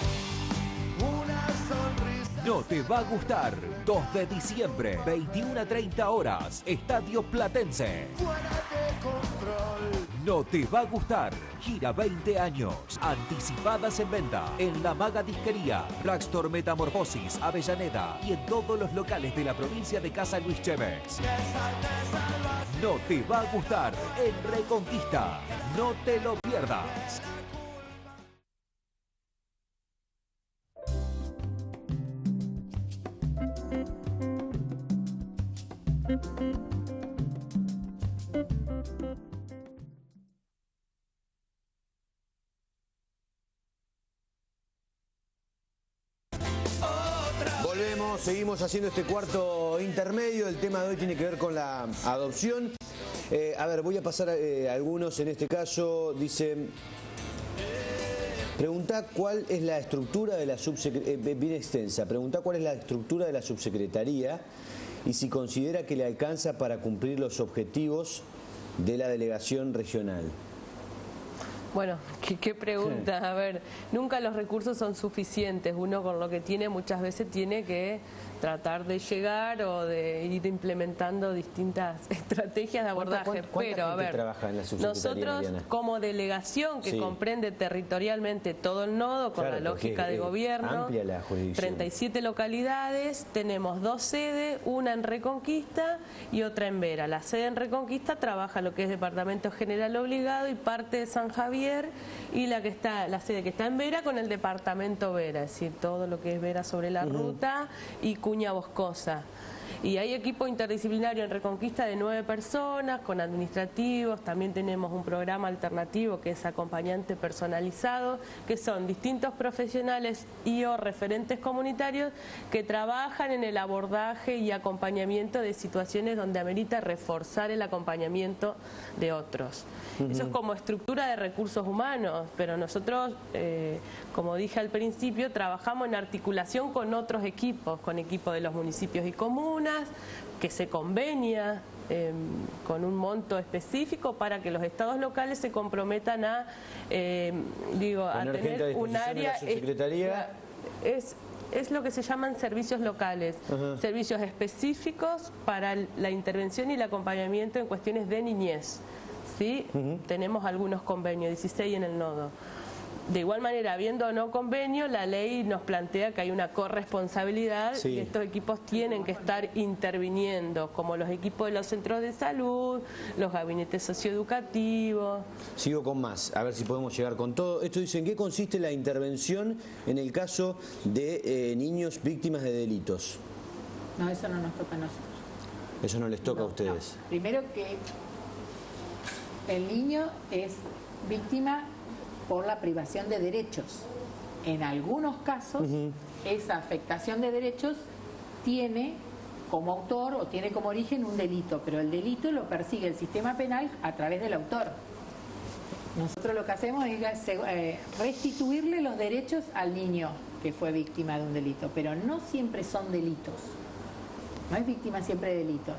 Una sonrisa. No te va a gustar. 2 de diciembre, 21 a 30 horas. Estadio Platense. No te va a gustar. Gira 20 años. Anticipadas en venta. En La Maga Disquería, Raxtor Metamorfosis, Avellaneda y en todos los locales de la provincia de Casa Luis Chévez. No te va a gustar. En Reconquista. No te lo pierdas. Volvemos, seguimos haciendo este cuarto intermedio. El tema de hoy tiene que ver con la adopción. A ver, voy a pasar algunos en este caso. Dice, pregunta cuál es la estructura de la subsecretaría, bien extensa, pregunta cuál es la estructura de la subsecretaría y si considera que le alcanza para cumplir los objetivos de la delegación regional. Bueno, ¿qué pregunta? A ver, nunca los recursos son suficientes. Uno con lo que tiene muchas veces tiene que tratar de llegar o de ir implementando distintas estrategias de abordaje. Pero, a ver, trabaja en la subsecretaría, nosotros Mariana? como delegación que comprende territorialmente todo el nodo con la lógica de gobierno, amplia la jurisdicción. 37 localidades, tenemos 2 sedes, una en Reconquista y otra en Vera. La sede en Reconquista trabaja lo que es Departamento General Obligado y parte de San Javier, y la sede que está en Vera con el Departamento Vera, es decir, todo lo que es Vera sobre la ruta y Cuña Boscosa. Y hay equipo interdisciplinario en Reconquista de 9 personas, con administrativos. También tenemos un programa alternativo que es acompañante personalizado, que son distintos profesionales y o referentes comunitarios que trabajan en el abordaje y acompañamiento de situaciones donde amerita reforzar el acompañamiento de otros. Eso es como estructura de recursos humanos, pero nosotros, como dije al principio, trabajamos en articulación con otros equipos, con equipos de los municipios y comunas, que se convenia con un monto específico para que los estados locales se comprometan a, a tener un área. Es lo que se llaman servicios locales, servicios específicos para la intervención y el acompañamiento en cuestiones de niñez. ¿Sí? Tenemos algunos convenios, 16 en el nodo. De igual manera, habiendo o no convenio, la ley nos plantea que hay una corresponsabilidad y estos equipos tienen que estar interviniendo, como los equipos de los centros de salud, los gabinetes socioeducativos. Sigo con más, a ver si podemos llegar con todo. Esto dice, ¿en qué consiste la intervención en el caso de niños víctimas de delitos? No, eso no nos toca a nosotros. Eso no les toca a ustedes. No. Primero que el niño es víctima por la privación de derechos. En algunos casos, esa afectación de derechos tiene como autor o tiene como origen un delito, pero el delito lo persigue el sistema penal a través del autor. Nosotros lo que hacemos es restituirle los derechos al niño que fue víctima de un delito, pero no siempre son delitos. No es víctima siempre de delitos.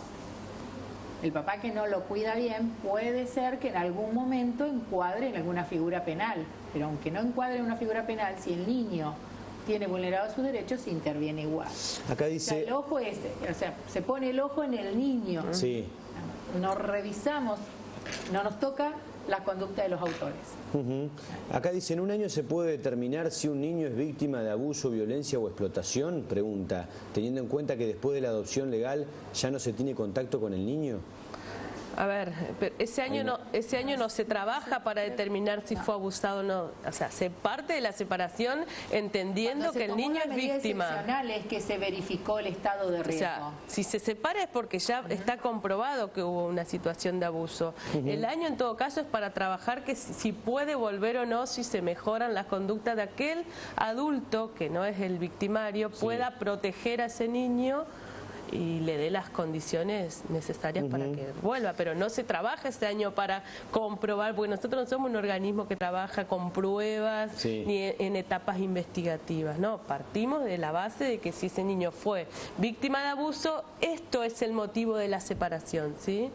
El papá que no lo cuida bien puede ser que en algún momento encuadre en alguna figura penal, pero aunque no encuadre en una figura penal, si el niño tiene vulnerados sus derechos, se interviene igual. Acá dice... O sea, el ojo se pone el ojo en el niño. Sí. Nos revisamos, no nos toca la conducta de los autores. Acá dice, ¿en un año se puede determinar si un niño es víctima de abuso, violencia o explotación? Pregunta, teniendo en cuenta que después de la adopción legal ya no se tiene contacto con el niño. A ver, pero ese año no se trabaja para determinar si fue abusado o no. O sea, se parte de la separación entendiendo que el niño es víctima. Es que se verificó el estado de riesgo. O sea, si se separa es porque ya está comprobado que hubo una situación de abuso. El año en todo caso es para trabajar que si puede volver o no, si se mejoran las conductas de aquel adulto que no es el victimario, pueda proteger a ese niño y le dé las condiciones necesarias para que vuelva, pero no se trabaja ese año para comprobar, porque nosotros no somos un organismo que trabaja con pruebas ni en etapas investigativas, no, partimos de la base de que si ese niño fue víctima de abuso, esto es el motivo de la separación, ¿sí?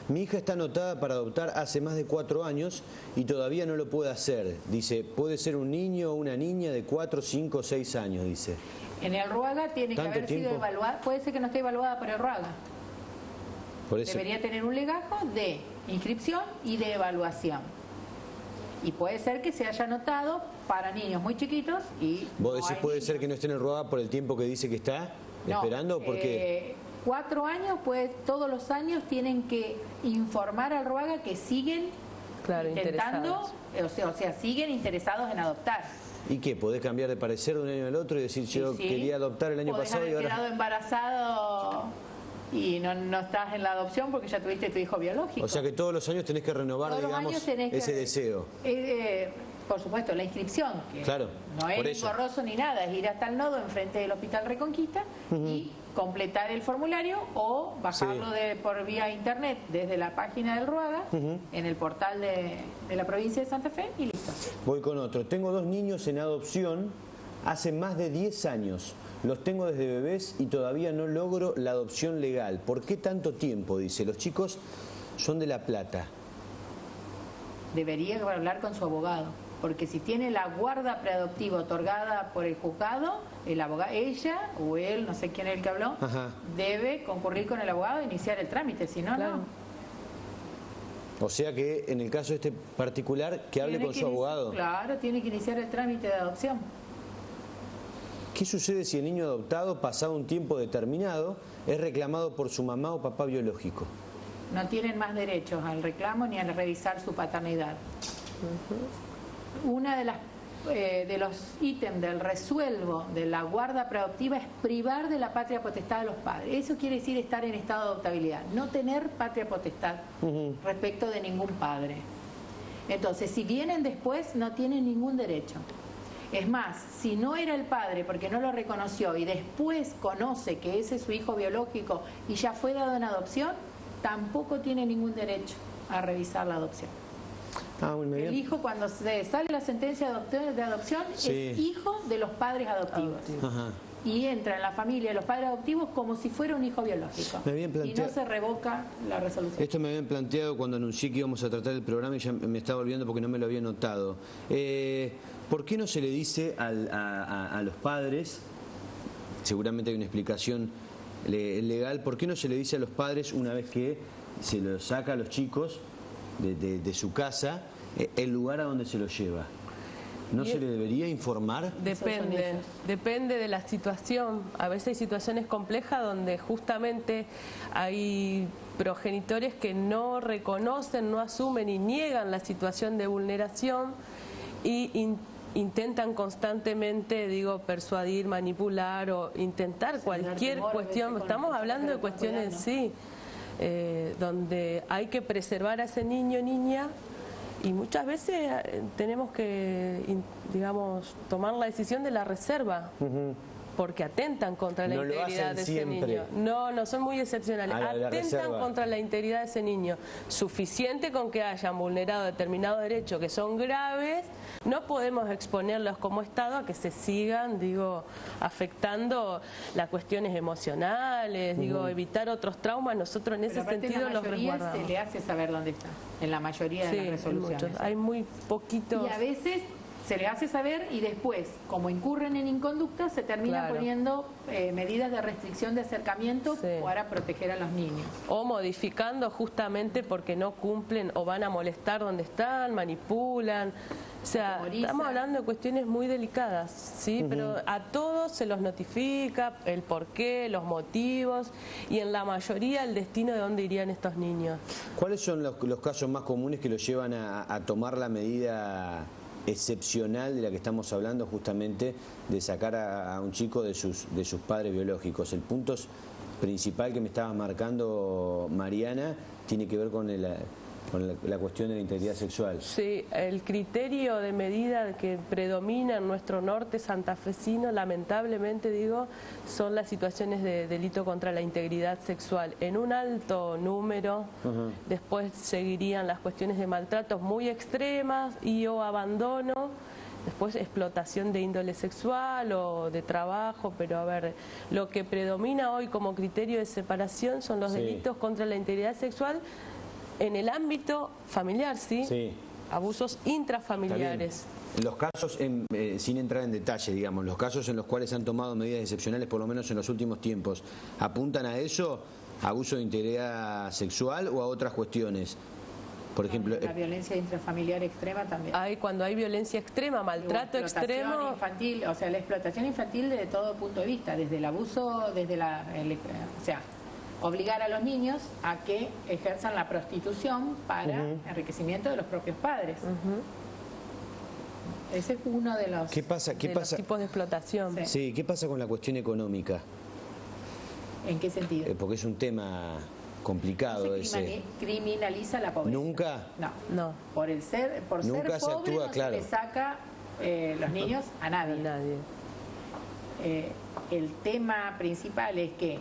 Mi hija está anotada para adoptar hace más de 4 años y todavía no lo puede hacer, dice, puede ser un niño o una niña de 4, 5, 6 años, dice. En el RUAGA tiene que haber sido evaluada, puede ser que no esté evaluada por el RUAGA. Por eso. Debería tener un legajo de inscripción y de evaluación. Y puede ser que se haya anotado para niños muy chiquitos y... ¿Vos decís puede ser que no esté en el RUAGA por el tiempo que dice que está esperando? Porque 4 años, pues todos los años tienen que informar al RUAGA que siguen intentando, o sea, siguen interesados en adoptar. ¿Y qué? ¿Podés cambiar de parecer de un año al otro y decir yo quería adoptar el año pasado y ahora...? Podés haber quedado embarazado y no estás en la adopción porque ya tuviste tu hijo biológico. O sea que todos los años tenés que renovar, digamos, ese deseo. Por supuesto, la inscripción, que no es engorroso ni nada, es ir hasta el nodo enfrente del Hospital Reconquista y completar el formulario o bajarlo por vía internet desde la página del RUAGA en el portal de la provincia de Santa Fe y listo. Voy con otro. Tengo 2 niños en adopción hace más de 10 años. Los tengo desde bebés y todavía no logro la adopción legal. ¿Por qué tanto tiempo? Dice, los chicos son de La Plata. Debería hablar con su abogado. Porque si tiene la guarda preadoptiva otorgada por el juzgado, el abogado, ella o él, no sé quién es el que habló, debe concurrir con el abogado e iniciar el trámite, si no, no. O sea que en el caso este particular, que hable con su abogado. Claro, tiene que iniciar el trámite de adopción. ¿Qué sucede si el niño adoptado, pasado un tiempo determinado, es reclamado por su mamá o papá biológico? No tienen más derechos al reclamo ni a revisar su paternidad. Una de los ítems del resuelvo de la guarda preadoptiva es privar de la patria potestad de los padres. Eso quiere decir estar en estado de adoptabilidad, no tener patria potestad respecto de ningún padre. Entonces, si vienen después, no tienen ningún derecho. Es más, si no era el padre porque no lo reconoció y después conoce que ese es su hijo biológico y ya fue dado en adopción, tampoco tiene ningún derecho a revisar la adopción. El hijo, cuando se sale la sentencia de adopción, es hijo de los padres adoptivos. Y entra en la familia de los padres adoptivos como si fuera un hijo biológico. Y no se revoca la resolución. Esto me habían planteado cuando anuncié que íbamos a tratar el programa y ya me estaba olvidando porque no me lo había notado. ¿Por qué no se le dice a los padres, seguramente hay una explicación legal, por qué no se le dice a los padres una vez que se los saca a los chicos de su casa, el lugar a donde se los lleva? ¿No se le debería informar? Depende de la situación. A veces hay situaciones complejas donde justamente hay progenitores que no reconocen, no asumen y niegan la situación de vulneración y intentan constantemente, persuadir, manipular o intentar cualquier cuestión. Estamos hablando de cuestiones, donde hay que preservar a ese niño o niña. Y muchas veces tenemos que, tomar la decisión de la reserva, porque atentan contra la integridad de ese niño. No son muy excepcionales. Atentan contra la integridad de ese niño. Suficiente con que hayan vulnerado determinados derechos que son graves, no podemos exponerlos como Estado a que se sigan, afectando las cuestiones emocionales, evitar otros traumas. Nosotros en ese sentido los resguardamos. Se le hace saber dónde está, en la mayoría de las resoluciones. Hay muy poquitos. Y a veces se le hace saber y después, como incurren en inconducta, se terminan poniendo medidas de restricción de acercamiento para proteger a los niños. O modificando justamente porque no cumplen o van a molestar donde están, manipulan. O sea, estamos hablando de cuestiones muy delicadas, ¿sí? Pero a todos se los notifica el porqué, los motivos y en la mayoría el destino de dónde irían estos niños. ¿Cuáles son los casos más comunes que los llevan a tomar la medida excepcional de la que estamos hablando, justamente de sacar a un chico de sus padres biológicos? El punto principal que me estaba marcando Mariana tiene que ver con con la cuestión de la integridad sexual. Sí, el criterio de medida que predomina en nuestro norte santafesino, lamentablemente digo, son las situaciones de delito contra la integridad sexual. En un alto número, después seguirían las cuestiones de maltratos muy extremas y o abandono, después explotación de índole sexual o de trabajo, pero a ver, lo que predomina hoy como criterio de separación son los delitos contra la integridad sexual en el ámbito familiar, ¿sí? Abusos intrafamiliares. Los casos, sin entrar en detalle, digamos, los casos en los cuales se han tomado medidas excepcionales, por lo menos en los últimos tiempos, ¿apuntan a eso? ¿Abuso de integridad sexual o a otras cuestiones? Por ejemplo, la violencia intrafamiliar extrema también. Cuando hay violencia extrema, maltrato extremo. Infantil, o sea, la explotación infantil desde todo punto de vista, desde el abuso, desde o sea, obligar a los niños a que ejerzan la prostitución para enriquecimiento de los propios padres. Ese es uno de los, los tipos de explotación. Sí, ¿qué pasa con la cuestión económica? ¿En qué sentido? Porque es un tema complicado se criminaliza la pobreza. ¿Nunca? No. Por ser pobre no se le saca los niños a nadie. El tema principal es que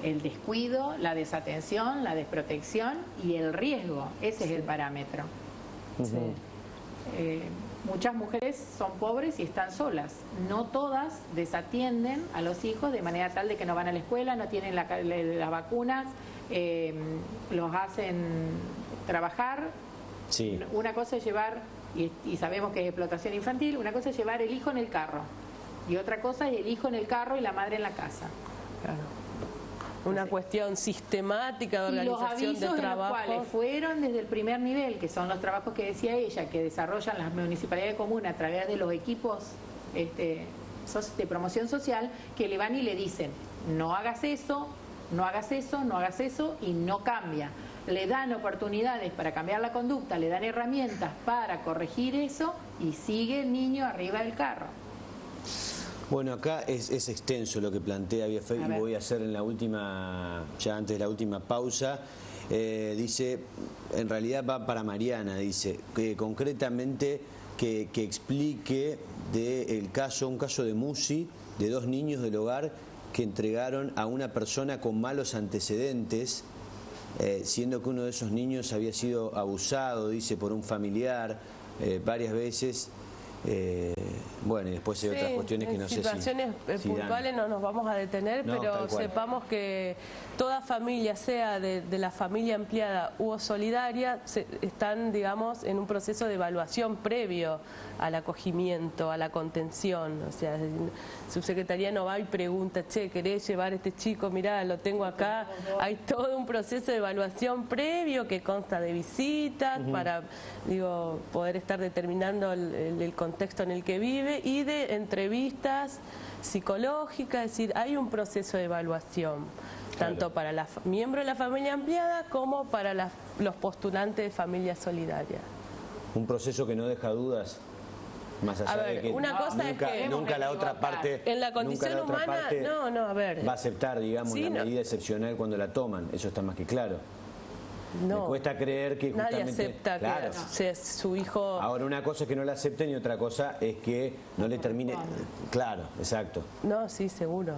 el descuido, la desatención, la desprotección y el riesgo, ese es el parámetro. Muchas mujeres son pobres y están solas. No todas desatienden a los hijos de manera tal de que no van a la escuela, no tienen las vacunas, los hacen trabajar. Una cosa es llevar, y sabemos que es explotación infantil, una cosa es llevar el hijo en el carro y otra cosa es el hijo en el carro y la madre en la casa. Una cuestión sistemática de organización de trabajo. Y los avisos de los cuales fueron desde el primer nivel, que son los trabajos que decía ella, que desarrollan las municipalidades comunes a través de los equipos de promoción social, que le van y le dicen, no hagas eso, no hagas eso, no hagas eso, y no cambia. Le dan oportunidades para cambiar la conducta, le dan herramientas para corregir eso y sigue el niño arriba del carro. Bueno, acá es extenso lo que plantea Biafé y voy a hacer en la última, ya antes de la última pausa. Dice, en realidad va para Mariana, dice, que concretamente que explique un caso de Musi, de 2 niños del hogar que entregaron a una persona con malos antecedentes, siendo que uno de esos niños había sido abusado, dice, por un familiar varias veces. Bueno, y después hay otras cuestiones que no sé si... situaciones puntuales no nos vamos a detener, pero sepamos que toda familia, sea de la familia ampliada u solidaria, están, digamos, en un proceso de evaluación previo al acogimiento, a la contención. O sea, subsecretaría no va y pregunta, che, ¿querés llevar a este chico? Mirá, lo tengo acá. Hay todo un proceso de evaluación previo que consta de visitas para, poder estar determinando el contexto en el que vive y de entrevistas psicológicas. Es decir, hay un proceso de evaluación, tanto para miembros de la familia ampliada como para los postulantes de familia solidaria. Un proceso que no deja dudas. Más allá de que una cosa es que nunca la otra parte en la condición humana va a aceptar, digamos, la medida excepcional cuando la toman. Eso está más que claro. Me cuesta creer que nadie acepta que su hijo... Ahora, una cosa es que no la acepten y otra cosa es que no le termine... Claro, exacto. No, sí, seguro.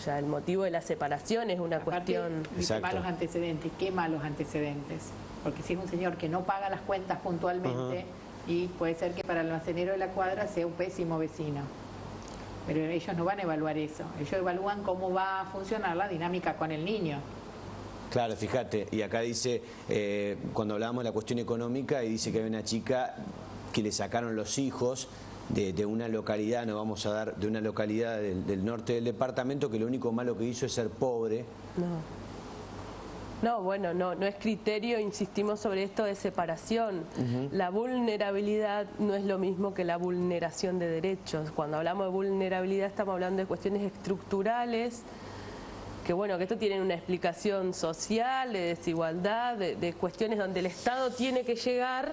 Ya el motivo de la separación es una cuestión... Malos antecedentes. ¿Qué malos antecedentes? Porque si es un señor que no paga las cuentas puntualmente, y puede ser que para el almacenero de la cuadra sea un pésimo vecino. Pero ellos no van a evaluar eso. Ellos evalúan cómo va a funcionar la dinámica con el niño. Claro, fíjate, y acá dice, cuando hablábamos de la cuestión económica, y dice que hay una chica que le sacaron los hijos de una localidad, de una localidad del norte del departamento, que lo único malo que hizo es ser pobre. No es criterio, insistimos sobre esto de separación. La vulnerabilidad no es lo mismo que la vulneración de derechos. Cuando hablamos de vulnerabilidad estamos hablando de cuestiones estructurales, que esto tiene una explicación social, de desigualdad, de cuestiones donde el Estado tiene que llegar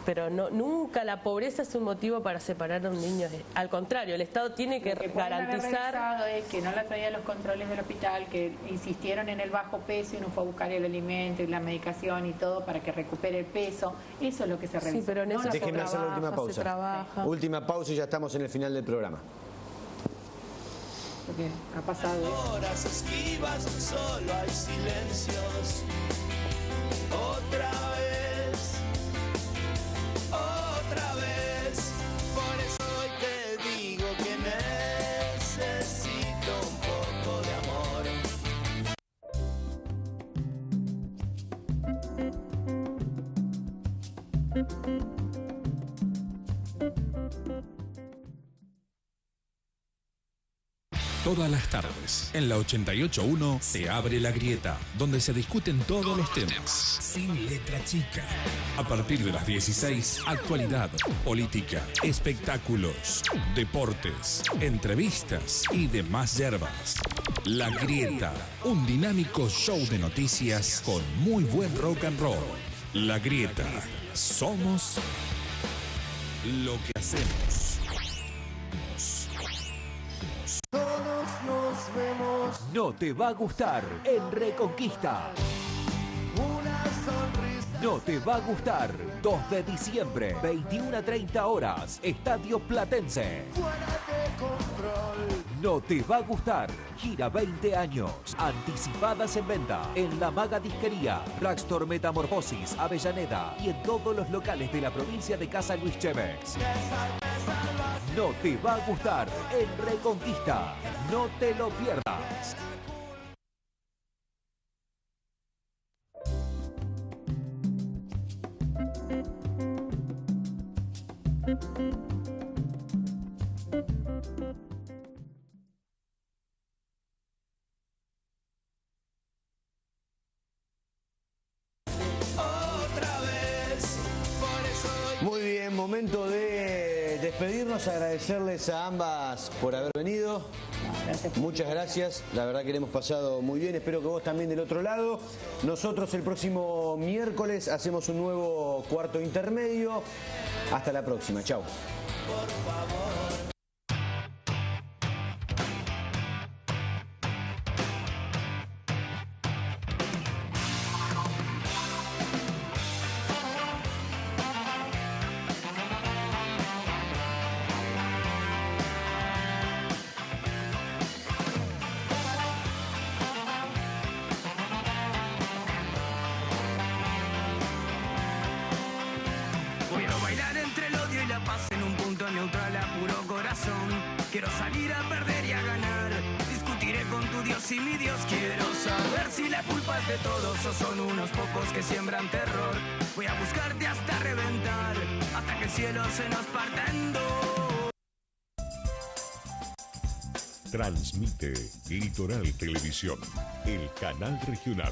pero nunca la pobreza es un motivo para separar a un niño. Al contrario, el Estado tiene que garantizar... Es que no la traían los controles del hospital, que insistieron en el bajo peso y no fue a buscar el alimento y la medicación y todo para que recupere el peso. Eso es lo que se revisó. Sí, pero en eso déjenme hacer la última pausa. Última pausa y ya estamos en el final del programa. Porque ha pasado. Horas esquivas, solo hay silencios. Otra vez, por eso hoy te digo que necesito un poco de amor. Todas las tardes, en la 88.1 se abre la grieta, donde se discuten todos los temas, sin letra chica. A partir de las 16, actualidad, política, espectáculos, deportes, entrevistas y demás yerbas. La Grieta, un dinámico show de noticias con muy buen rock and roll. La Grieta, somos lo que hacemos. Nos vemos. No te va a gustar en Reconquista. Una sonrisa. No te va a gustar. 2 de diciembre, 21 a 30 horas, Estadio Platense. Fuera de control. No te va a gustar. Gira 20 años. Anticipadas en venta. En La Maga Disquería, Raxtor Metamorfosis, Avellaneda y en todos los locales de la provincia de Casa Luis Chévez. No te va a gustar en Reconquista. No te lo pierdas. Muy bien, momento de despedirnos, agradecerles a ambas por haber venido. Muchas gracias, la verdad que le hemos pasado muy bien, espero que vos también del otro lado. Nosotros el próximo miércoles hacemos un nuevo cuarto intermedio. Hasta la próxima, chao. Quiero bailar entre el odio y la paz en un punto neutral a puro corazón. Quiero salir a perder y a ganar. Discutiré con tu Dios y mi Dios. Quiero saber si la culpa es de todos o son unos pocos que siembran terror. Voy a buscarte hasta reventar, hasta que el cielo se nos parta en dos. Transmite Litoral Televisión, el canal regional.